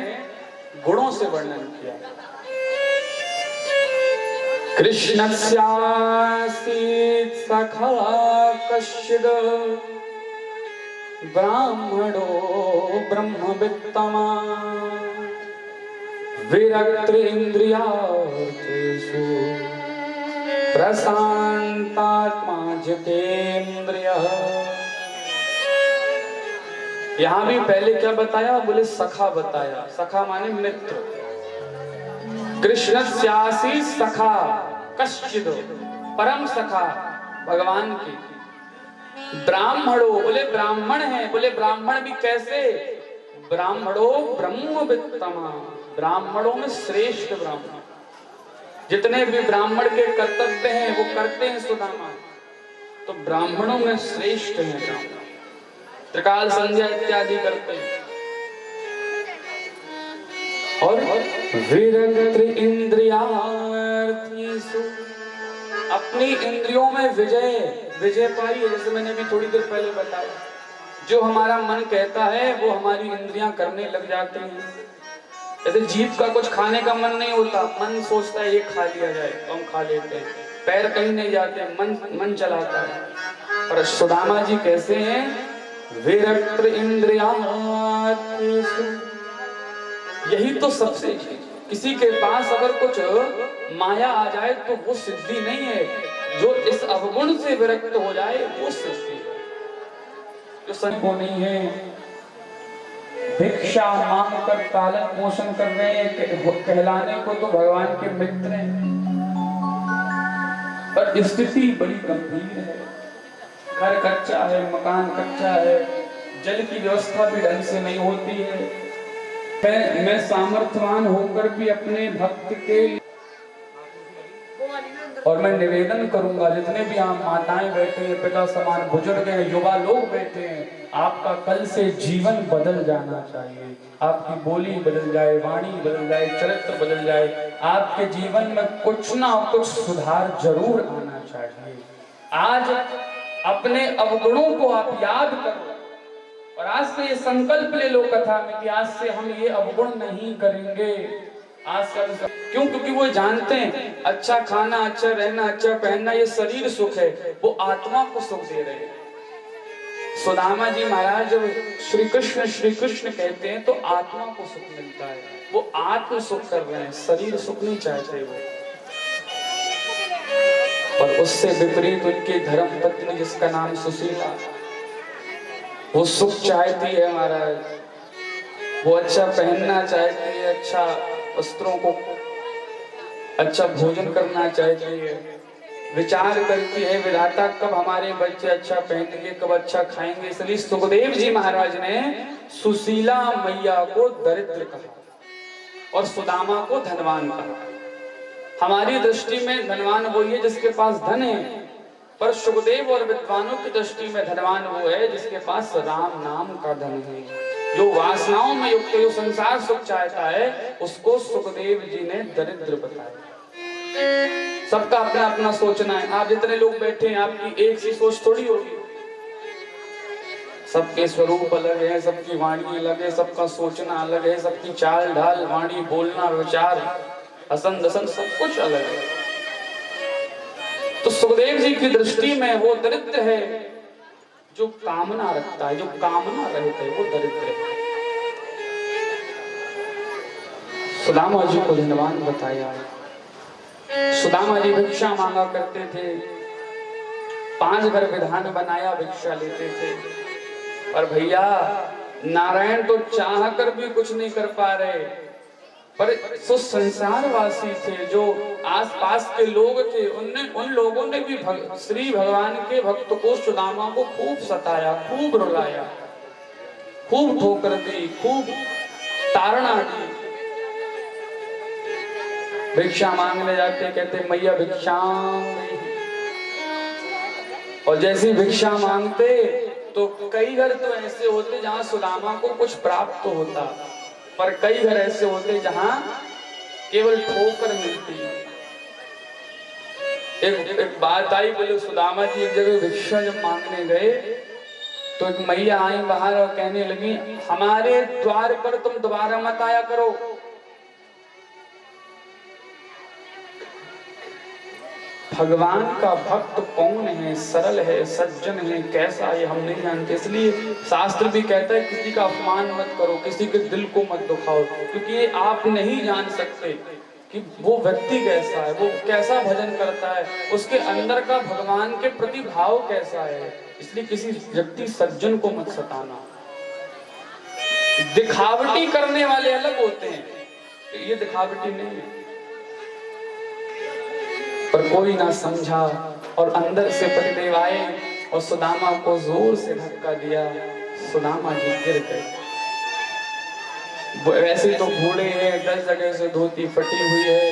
गुणों से वर्णन किया। कृष्णस्यासीत् सखा कश्चिद् ब्राह्मणो ब्रह्मवित्तमा विरक्त इंद्रियार्थेषु प्रशांतात्मा जितेन्द्रियः। यहाँ भी पहले क्या बताया? बोले सखा बताया। सखा माने मित्र। कृष्णस्यासी सखा कश्चिद, परम सखा भगवान की। ब्राह्मणो, बोले ब्राह्मण है। बोले ब्राह्मण भी कैसे? ब्राह्मणो ब्रह्मवित्तमा, ब्राह्मणों में श्रेष्ठ ब्राह्मण। जितने भी ब्राह्मण के कर्तव्य हैं वो करते हैं सुदामा, तो ब्राह्मणों में श्रेष्ठ हैं ब्राह्मण। त्रिकाल संध्या इत्यादि करते हैं। और विरक्त इंद्रियार्थेषु, अपनी इंद्रियों में विजय पाई है। जैसे मैंने अभी थोड़ी देर पहले बताया, जो हमारा मन कहता है वो हमारी इंद्रियां करने लग जाती हैं। जैसे जीभ का कुछ खाने का मन नहीं होता, मन सोचता है ये खा लिया जाए तो हम खा लेते हैं, पैर कहीं नहीं जाते, मन चलाता है। पर सुदामा जी कैसे हैं? विरक्त इंद्रियार्थेषु, यही तो सबसे, किसी के पास अगर कुछ माया आ जाए तो वो सिद्धि नहीं है, जो इस अवगुण से विरक्त हो जाए वो सिद्धि है। जो संको नहीं है, भिक्षा मांग कर पालन पोषण कर रहे हैं, कहलाने को तो भगवान के मित्र हैं, पर स्थिति बड़ी गंभीर है। घर कच्चा है, मकान कच्चा है, जल की व्यवस्था भी ढंग से नहीं होती है। मैं सामर्थ्यवान होकर भी अपने भक्त के, और मैं निवेदन करूंगा जितने भी आप माताएं बैठे हैं, पिता समान बुजुर्ग हैं, युवा लोग बैठे हैं, आपका कल से जीवन बदल जाना चाहिए। आपकी बोली बदल जाए, वाणी बदल जाए, चरित्र बदल जाए, आपके जीवन में कुछ ना कुछ सुधार जरूर आना चाहिए। आज अपने अवगुणों को आप याद करो और आज से ये संकल्प ले लो कथा में कि आज से हम ये अवगुण नहीं करेंगे। आज से क्यों? क्योंकि वो जानते हैं अच्छा खाना, अच्छा रहना, अच्छा पहनना ये शरीर सुख है, वो आत्मा को सुख दे रहे हैं। सुदामा जी महाराज जब श्री कृष्ण कहते हैं तो आत्मा को सुख मिलता है, वो आत्म सुख कर रहे हैं, शरीर सुख नहीं चाहते वो। और उससे विपरीत उनकी धर्म पत्नी जिसका नाम सुशीला, वो सुख चाहती है महाराज, वो अच्छा पहनना चाहती है, अच्छा वस्त्रों को, अच्छा भोजन करना चाहती है, विचार करती है विधाता कब हमारे बच्चे अच्छा पहनेंगे, कब अच्छा खाएंगे। इसलिए सुखदेव जी महाराज ने सुशीला मैया को दरिद्र कहा और सुदामा को धनवान कहा। हमारी दृष्टि में धनवान वही है जिसके पास धन है, पर सुखदेव और विद्वानों की दृष्टि में धनवान वो है जिसके पास राम नाम का धन है। जो वासनाओं में युक्त, जो संसार सुख चाहता है, उसको सुखदेव जी ने दरिद्र बताया। सबका अपना अपना सोचना है। आप जितने लोग बैठे हैं आपकी एक सी सोच थोड़ी होगी, सबके स्वरूप अलग है, सबकी वाणी अलग है, सबका सोचना अलग है, सबकी चाल ढाल, वाणी, बोलना, विचार, हसन दसन सब कुछ अलग है। तो सुखदेव जी की दृष्टि में वो दरिद्र है जो कामना रखता है, जो कामना रहित है वो दरिद्र है। सुदामा जी को धनवान बताया है। सुदामा जी भिक्षा मांगा करते थे, 5 घर विधान बनाया भिक्षा लेते थे। पर भैया नारायण तो चाह कर भी कुछ नहीं कर पा रहे, पर जो संसारवासी थे, जो आसपास के लोग थे, उन लोगों ने भी श्री भगवान के भक्त को, सुदामा को खूब सताया, खूब रुलाया, खूब ठोकर दी, खूब ताड़ना दी। भिक्षा मांगने जाते कहते मैया भिक्षाम, और जैसी भिक्षा मांगते तो कई घर तो ऐसे होते जहां सुदामा को कुछ प्राप्त तो होता, पर कई घर ऐसे होते जहां केवल ठोकर मिलती। एक बात आई, बोले सुदामा जी एक जगह भिक्षा जब मांगने गए तो एक मैया आई बाहर और कहने लगी हमारे द्वार पर तुम दोबारा मत आया करो। भगवान का भक्त कौन है, सरल है, सज्जन है, कैसा है हम नहीं जानते। इसलिए शास्त्र भी कहता है किसी का अपमान मत करो, किसी के दिल को मत दुखाओ, क्योंकि ये आप नहीं जान सकते कि वो व्यक्ति कैसा है, वो कैसा भजन करता है, उसके अंदर का भगवान के प्रति भाव कैसा है। इसलिए किसी व्यक्ति सज्जन को मत सताना। दिखावटी करने वाले अलग होते हैं, ये दिखावटी नहीं है। पर कोई ना समझा और अंदर से पतिदेव आए और सुदामा को जोर से धक्का दिया। सुदामा जी गिर गए। वैसे तो बूढ़े हैं, 10 जगह से धोती फटी हुई है,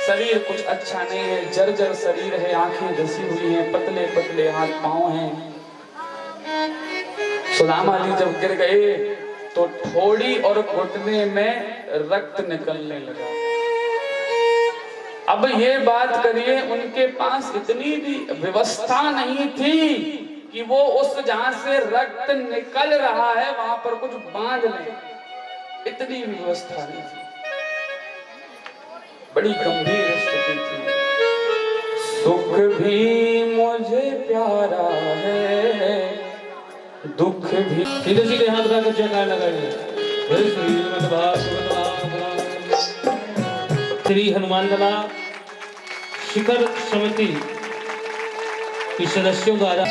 शरीर कुछ अच्छा नहीं है, जर्जर शरीर है, आंखें धसी हुई हैं, पतले पतले हाथ पांव हैं। सुदामा जी जब गिर गए तो ठोड़ी और घुटने में रक्त निकलने लगा। अब ये बात करिए, उनके पास इतनी भी व्यवस्था नहीं थी कि वो उस जहां से रक्त निकल रहा है वहां पर कुछ बांध लें, इतनी व्यवस्था नहीं थी। बड़ी गंभीर स्थिति थी। सुख भी मुझे प्यारा है, दुख भी। सीधे सीधे हाथ उठाकर जयकार लगाइए। श्री हनुमान लला शिखर समिति के सदस्यों द्वारा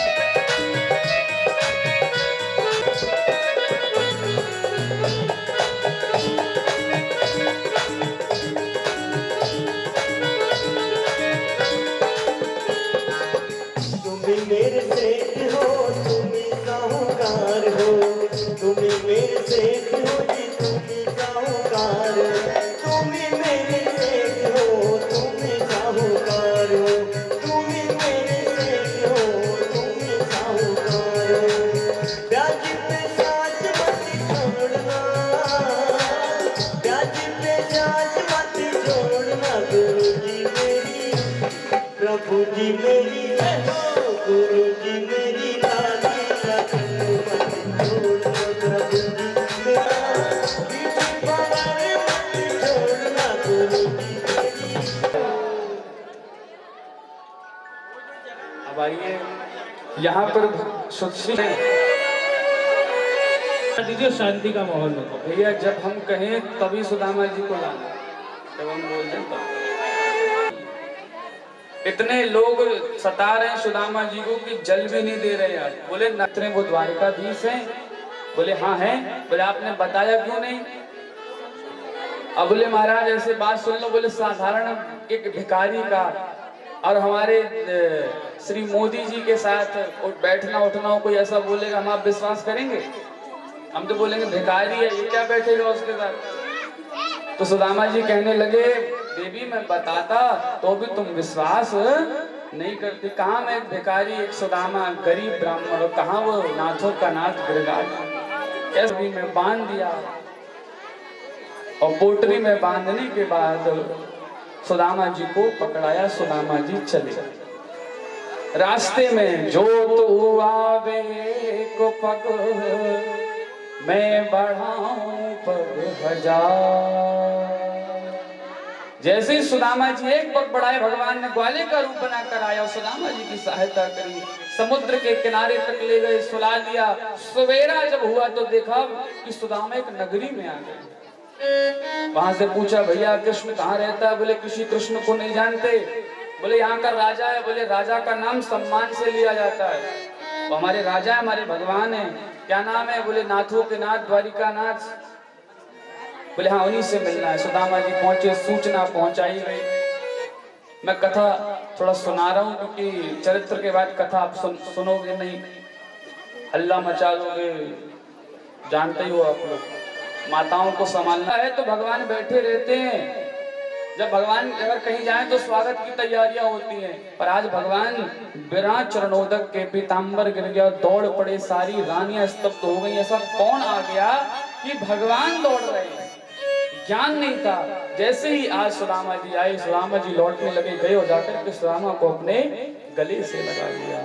मेरे सेठ हो, तुम साहूकार हो, तुम मेरे सेठ हो जी, तुम साहूकार, तुम मेरे सेठ हो, तुम साहूकार हो, तुम मेरे सेठ हो, तुम साहूकार हो। ब्याज पे साज मत छोड़ना, ब्याज पे साज मत छोड़ना, गुरु जी मेरी, प्रभु जी मेरी, गुरु जी मेरी लाली लगन मत छोड़ना, प्रभु जी मेरा बीच बाहर मत छोड़ना, गुरु जी मेरी। अब आइए यहाँ पर सुश्री दीजिए, शांति का माहौल होगा। भैया जब हम कहें तभी सुदामा जी को लाना, जब हम बोल दें तब। इतने लोग सता रहे हैं सुदामा जी को कि जल भी नहीं दे रहे यार। बोले नतरे वो द्वारकाधीश हैं? बोले हाँ है। बोले आपने बताया क्यों नहीं? अब बोले महाराज ऐसे बात सुन लो, बोले साधारण एक भिखारी का और हमारे श्री मोदी जी के साथ बैठना उठना हो, कोई ऐसा बोलेगा हम आप विश्वास करेंगे? हम तो बोलेंगे भिखारी है, ये क्या बैठेगा उसके साथ। तो सुदामा जी कहने लगे देवी मैं बताता तो भी तुम विश्वास नहीं करती। कहाँ मैं एक भिखारी, एक सुदामा गरीब ब्राह्मण, और कहाँ वो नाथों का नाथ गिरगाज। कैसे में बांध दिया और पोटरी में बांधने के बाद सुदामा जी को पकड़ाया, सुदामा जी चले। रास्ते में जो तू आवे को पग, मैं बढ़ाऊं पग हजार। जैसे ही सुदामा जी एक पग बढ़ाए, भगवान ने ग्वाले का रूप बनाकर आया और सुदामा जी की सहायता करी, समुद्र के किनारे तक ले गए, सुला लिया। सवेरा जब हुआ तो देखा कि सुदामा एक नगरी में आ गए। वहां से पूछा, भैया कृष्ण कहाँ रहता है? बोले किसी कृष्ण को नहीं जानते। बोले यहाँ का राजा है। बोले राजा का नाम सम्मान से लिया जाता है, वो हमारे राजा है, हमारे भगवान है। क्या नाम है? बोले नाथों के नाथ, द्वारिका नाथ। बोले हाँ, उन्हीं से मिलना है। सुदामा जी पहुंचे, सूचना पहुंचाई गई। मैं कथा थोड़ा सुना रहा हूँ क्योंकि चरित्र के बाद कथा आप सुनोगे नहीं, हल्ला मचा दोगे। जानते ही हो आप लोग, माताओं को संभालना है तो भगवान बैठे रहते हैं। जब भगवान अगर कहीं जाए तो स्वागत की तैयारियां होती हैं, पर आज भगवान बिना चरणोदक के पीतांबर गिर गया, दौड़ पड़े, सारी रानियां स्तब्ध हो गई। ऐसा कौन आ गया कि भगवान दौड़ रहे हैं? ज्ञान नहीं था। जैसे ही आज सुदामा जी आए, सुदामा जी लौटने लगे, गए और जाकर के सुदामा को अपने गले से लगा लिया।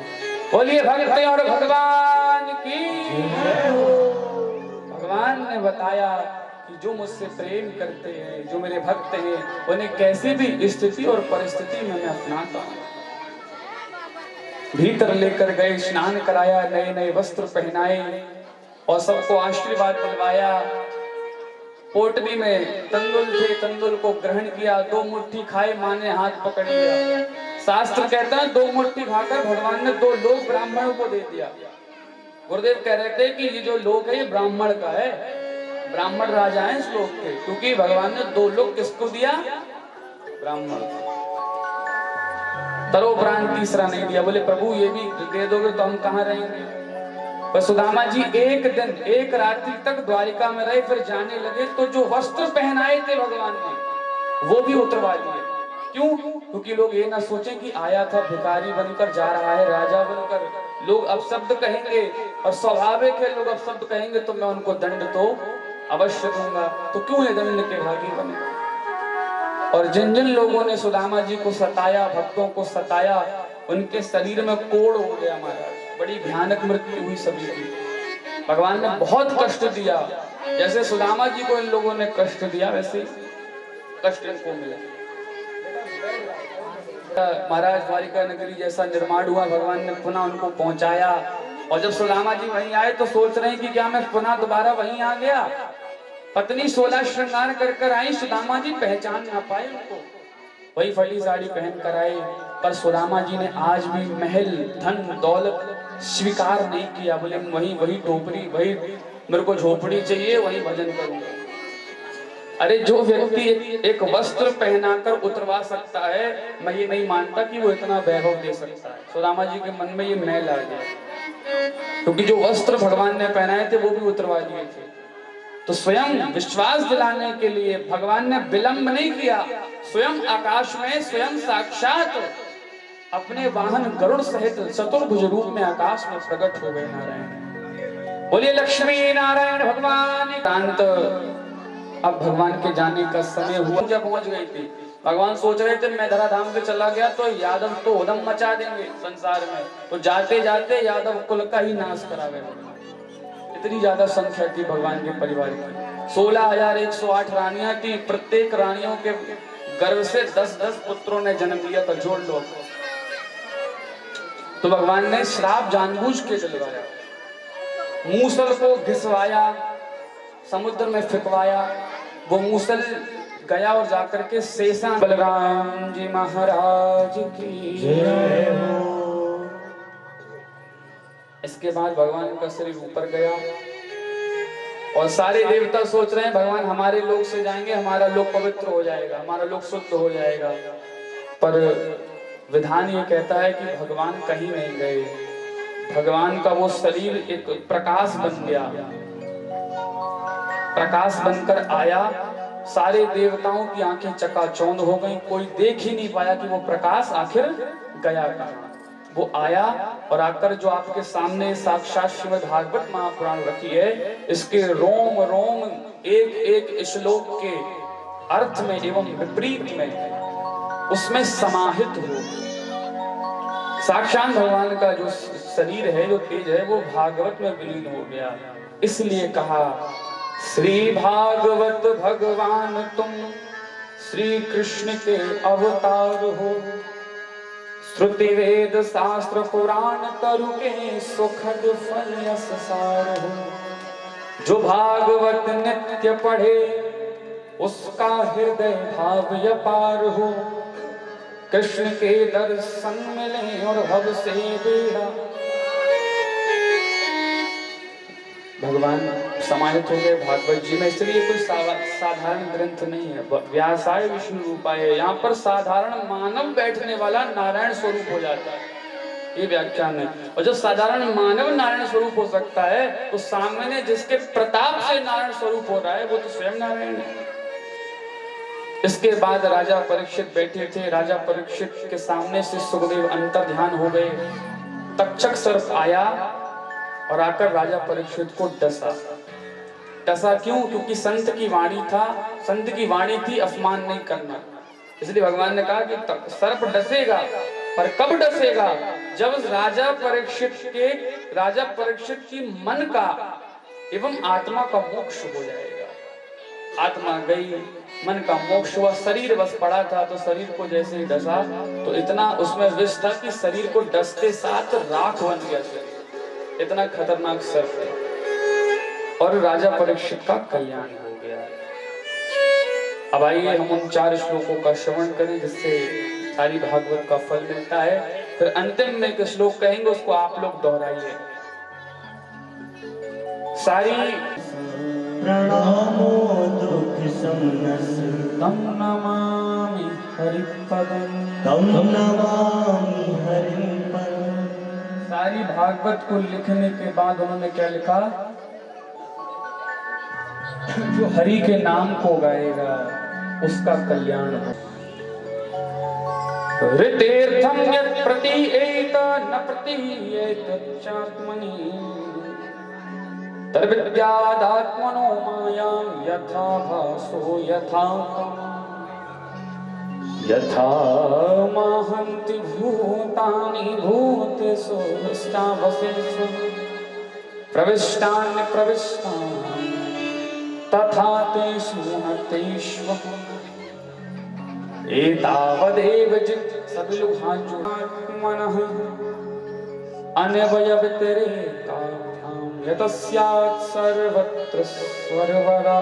बोलिए भक्त और भगवान की। भगवान ने बताया कि जो मुझसे प्रेम करते हैं, जो मेरे भक्त हैं, उन्हें कैसी भी स्थिति और परिस्थिति में मैं अपनाता हूँ। भीतर लेकर गए, स्नान कराया, नए नए वस्त्र पहनाए और सबको आशीर्वाद दिलवाया। पोटली में तंदुल थे, तंदुल को ग्रहण किया, 2 मुट्ठी खाए, मां ने हाथ पकड़ लिया। शास्त्र कहता है 2 मुट्ठी खाकर भगवान ने 2 लोक ब्राह्मणों को दे दिया। गुरुदेव कह रहे थे कि ये जो लोक है ये ब्राह्मण का है, ब्राह्मण राजा है इस लोक के, क्योंकि भगवान ने 2 लोक किसको दिया? ब्राह्मण। तरोपरांत तीसरा नहीं दिया। बोले प्रभु ये भी दे दोगे तो हम कहाँ रहेंगे? पर सुदामा जी एक दिन एक रात्रि तक द्वारिका में रहे, फिर जाने लगे तो जो वस्त्र पहनाए थे भगवान ने वो भी उतरवा दिए। क्यों? क्योंकि लोग ये ना सोचें कि आया था भिखारी बनकर, जा रहा है राजा बनकर। लोग अपशब्द कहेंगे और स्वाभाविक है, लोग अपशब्द कहेंगे तो मैं उनको दंड तो अवश्य दूंगा, तो क्यों ये दंड के भागी बने? और जिन जिन लोगों ने सुदामा जी को सताया, भक्तों को सताया, उनके शरीर में कोढ़ हो गया महाराज, बड़ी भयानक मृत्यु हुई सभी की। भगवान ने बहुत कष्ट दिया। जैसे सुदामा जी को इन लोगों ने कष्ट दिया, वैसे कष्ट इनको मिला। महाराज द्वारिका नगरी जैसा निर्माण हुआ, भगवान ने पुनः उनको पहुंचाया। और जब सुदामा जी वहीं आए तो सोच रहे हैं कि क्या मैं पुनः दोबारा वहीं आ गया? पत्नी 16 श्रृंगार कर कर आई, सुदामा जी पहचान ना पाए उनको। वही फटी साड़ी पहन कर आए, पर सुदामा जी ने आज भी महल, धन, दौलत स्वीकार नहीं किया। बोले वही वही टोपरी, वही मेरे को झोपड़ी चाहिए, वही भजन करूंगा। अरे जो व्यक्ति एक वस्त्र पहनाकर उतरवा सकता है, मैं ये नहीं मानता कि वो इतना वैभव दे सकता है। सुदामा जी के मन में ये मैल आ गया, क्योंकि जो वस्त्र भगवान ने पहनाए थे वो भी उतरवा दिए थे। तो स्वयं विश्वास दिलाने के लिए भगवान ने विलंब नहीं किया, स्वयं आकाश में, स्वयं साक्षात अपने वाहन गरुड़ सहित चतुर्भुज रूप में आकाश में प्रकट हो गए नारायण। बोलिए लक्ष्मी नारायण भगवान। कांत अब भगवान के जाने का समय हुआ, जब पहुंच गई थी। भगवान सोच रहे थे मैं धराधाम पे चला गया तो यादव तो उदम मचा देंगे संसार में, तो जाते जाते यादव कुल का ही नाश करा गए। इतनी ज्यादा संख्या थी भगवान के परिवार की। 16,108 रानियां थी, प्रत्येक रानियों के गर्भ से 10-10 पुत्रों ने जन्म लिया था। जोड़ लो। तो भगवान ने श्राप जानबूझ के दिलवाया, मूसल को घिसवाया, समुद्र में फिकवाया। वो मूसल गया और जाकर के शेषा। बलराम जी महाराज की जय हो। इसके बाद भगवान का शरीर ऊपर गया और सारे देवता सोच रहे हैं भगवान हमारे लोक से जाएंगे, हमारा लोक पवित्र हो जाएगा, हमारा लोक शुद्ध हो जाएगा। पर विधान ये कहता है कि भगवान कहीं नहीं गए। भगवान का वो शरीर एक प्रकाश बन गया, प्रकाश बनकर आया। सारे देवताओं की आंखें चकाचौंध हो गई, कोई देख ही नहीं पाया कि वो प्रकाश आखिर गया कहाँ। वो आया और आकर जो आपके सामने साक्षात श्रीमद् भागवत महापुराण रखी है, इसके रोम रोम एक एक श्लोक के अर्थ में एवं विपरीत में उसमें समाहित हो। साक्षात भगवान का जो शरीर है, जो तेज है, वो भागवत में विलीन हो गया। इसलिए कहा श्री भागवत भगवान तुम श्री कृष्ण के अवतार हो। श्रुति वेद शास्त्र पुराण तरु के सुखद फल यश सार हो। जो भागवत नित्य पढ़े उसका हृदय भाव अपार हो। कृष्ण के दर्शन मिले और भव से बेड़ा। भगवान समाहित हो गए भागवत जी में, इसलिए कोई साधारण ग्रंथ नहीं है। व्यासाय विष्णु रूपाय, यहाँ पर साधारण मानव बैठने वाला नारायण स्वरूप हो जाता है, ये व्याख्यान है। और जब साधारण मानव नारायण स्वरूप हो सकता है, तो सामने जिसके प्रताप से नारायण स्वरूप हो रहा है वो तो स्वयं नारायण है। इसके बाद राजा परीक्षित बैठे थे। राजा परीक्षित के सामने से सुखदेव अंतर ध्यान हो गए। तक्षक सर्प आया और आकर राजा परीक्षित को डसा। डसा क्यों? क्योंकि संत की वाणी था, संत की वाणी थी अपमान नहीं करना। इसलिए भगवान ने कहा कि सर्प डसेगा, पर कब डसेगा? जब राजा परीक्षित की मन का एवं आत्मा का मोक्ष हो जाएगा। आत्मा गई, मन का मोक्ष हुआ, शरीर बस पड़ा था, तो शरीर को जैसे ही डसा तो इतना उसमें विष था कि शरीर को डसते साथ राख बन गया शरीर। इतना खतरनाक सर्प है। और राजा परीक्षित का कल्याण हो गया। अब आइए हम उन 4 श्लोकों का श्रवण करें, जिससे सारी भागवत का फल मिलता है। फिर अंतिम में एक श्लोक कहेंगे, उसको आप लोग दोहराइए। सारी प्रणामो दुख समनस तम नमामि हरिपदम, तम नमामि हरिपदम। सारी भागवत को लिखने के बाद उन्होंने क्या लिखा? जो हरि के नाम को गाएगा उसका कल्याण हो। ऋतेर्थम यत् प्रतीयेत न प्रतीयेत चात्मनि, तद्विद्यादात्मनो मायां यथा भासो यथा यथा महन्ति भूतानि भूतेषु स्थावसेषु प्रविष्टानि प्रविष्टानि तथा तेषु न तेषु। एतावदेव सभी लोग हाथ जोड़ो। अन्वयव्यतिरेकाभ्यां यतस्यात् सर्वत्र सर्वदा,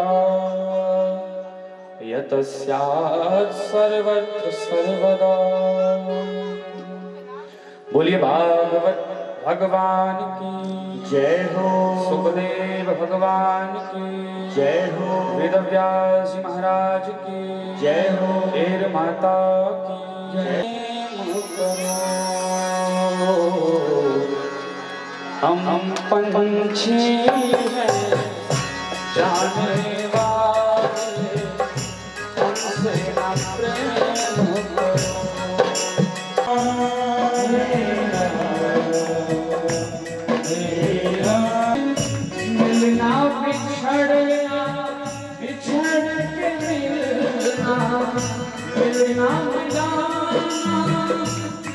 यतस्यात् सर्वत्र सर्वदा। बोलिए भागवत भगवान की जय हो। सुखदेव भगवान की जय हो। वेदव्यास महाराज की जय हो। शेर माता की जय। हम पंछी हैं जाने वाले, हमसे ना प्रेम करो। मिलना बिछड़ना, बिछड़ के मिलना, मिलना मिलाना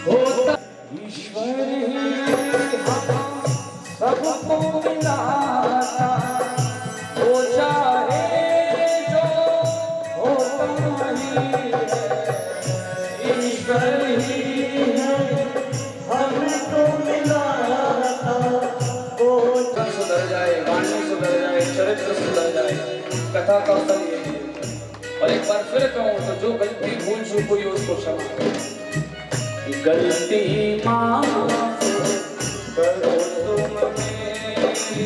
होता ईश्वर ही सबको मिलाता। हो चाहे जो होता ही ईश्वर ही है हमको मिलाता। वो सुधर जाए, वाणी सुधर जाए, चरित्र सुधर जाए, कथा का फल यही है। और एक बार फिर कहूँ तो जो गलती भूल चूक हुई उसको क्षमा करो। गलती माफ करो तुम मेरी,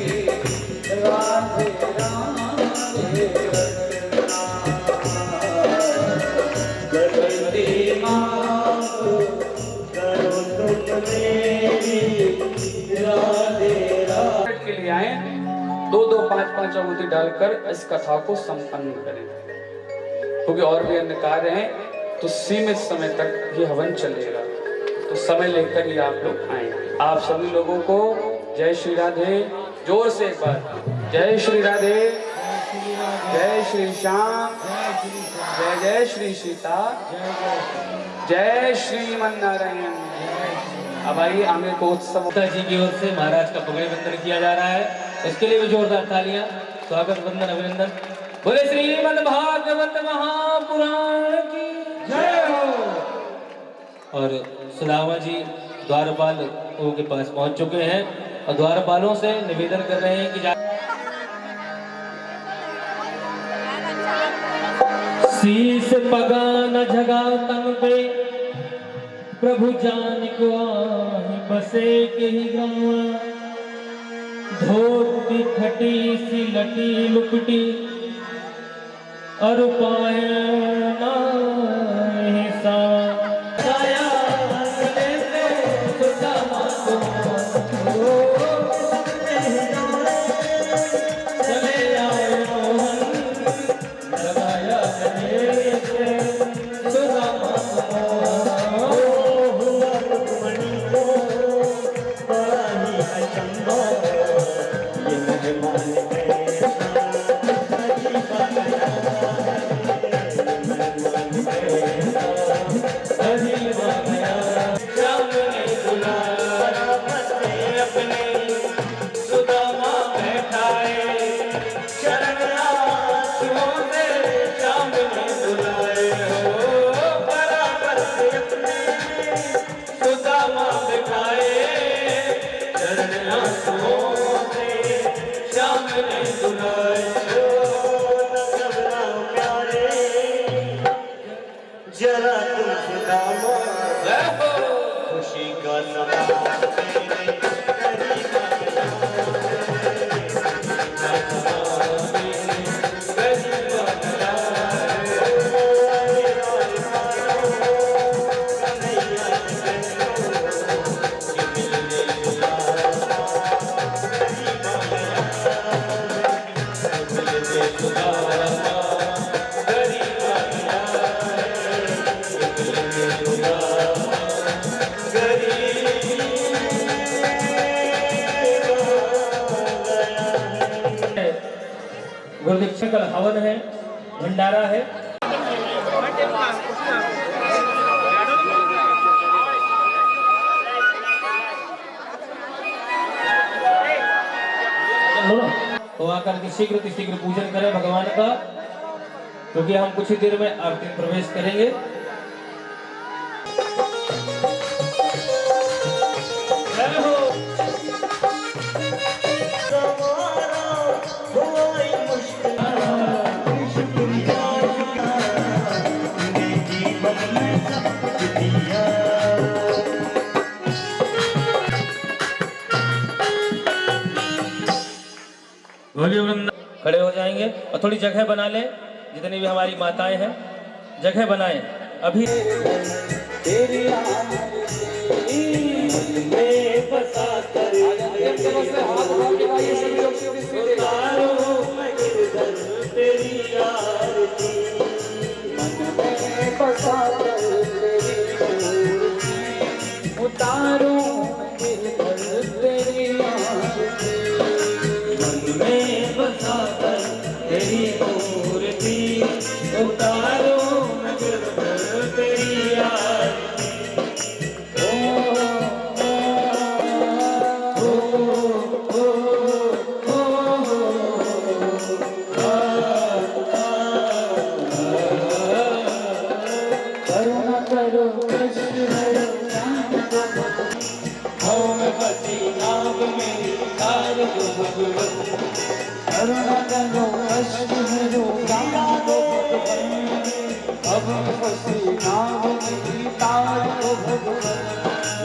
राधे राधे रटना। गलती माफ करो तुम मेरी, राधे राधे। के लिए आए, 2-2, 5-5 आहुति डालकर इस कथा को संपन्न करें, क्योंकि और भी अन्य कार्य हैं। तो सीमित समय तक ये हवन चलेगा, तो समय लेकर ही आप लोग आए। आप सभी लोगों को जय श्री राधे, जोर से एक बार जय श्री राधे, जय श्री श्याम, जय जय श्री सीता। जय श्रीमन नारायण। अब आइए आमिर को उत्सव माता जी की ओर से महाराज का पगड़ी बंधन किया जा रहा है। इसके लिए भी जोरदार तालियां, स्वागत वंदन अभिनंदन। बोले श्रीमद् भागवत महापुराण की जय हो। और सुदामा जी द्वारपालों के पास पहुंच चुके हैं और द्वारपालों से निवेदन कर रहे हैं कि शीस पगा न जगा तन पे, प्रभु जान को आहि बसे के ही गाँव। धोती खटी सी लटी लुपटी, और पायन नाहि सावा। छाया गले से सुदामा को, चले आए मोहन, लगाया गले से सुदामा को। हुआ रुक्मणी को बड़ा ही अचंभा, ये मेहमान कैसा अजीबा गया, मेहमान कैसा अजीबा गया। श्याम ने दुलारा बसे अपने, सुदामा बैठाए चरण आँखों से। श्याम ने दुलारे हो बराबर से अपने, सुदामा बैठाए चरण आँखों से। श्याम ने दुलारे घबराओ प्यारे, जरा तुम सुदामा, खुशी का समा तेरे करीब गुरुदीक्षा का हवन है, भंडारा है। तो आकर के शीघ्र पूजन करें भगवान का, क्योंकि हम कुछ ही देर में आरती में प्रवेश करेंगे। जय हो। खड़े हो जाएंगे और थोड़ी जगह बना लें, जितनी भी हमारी माताएं हैं जगह बनाएं अभी। तेरी में बसा कर तेरी आरती, मन में बसा कर उतारो तेरी आरती, मन में बसा कर तेरी मूर्ति, उतारो नगर पर तेरी आरती।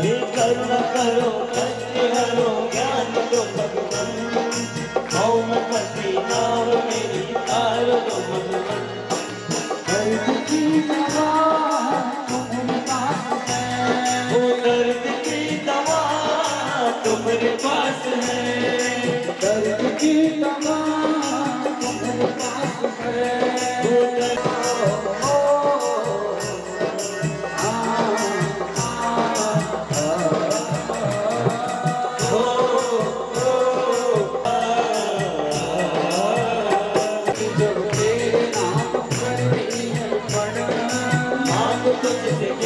ये करुणा करो कष्ट हरो ज्ञान दो भगवान, भाव में फंसी नाव मेरी तार दो भगवान। दर्द की दवा तुम्हारे पास है, वो दर्द की दवा तुम्हारे पास है, दर्द की दवा तुम्हारे पास है। वो दर्द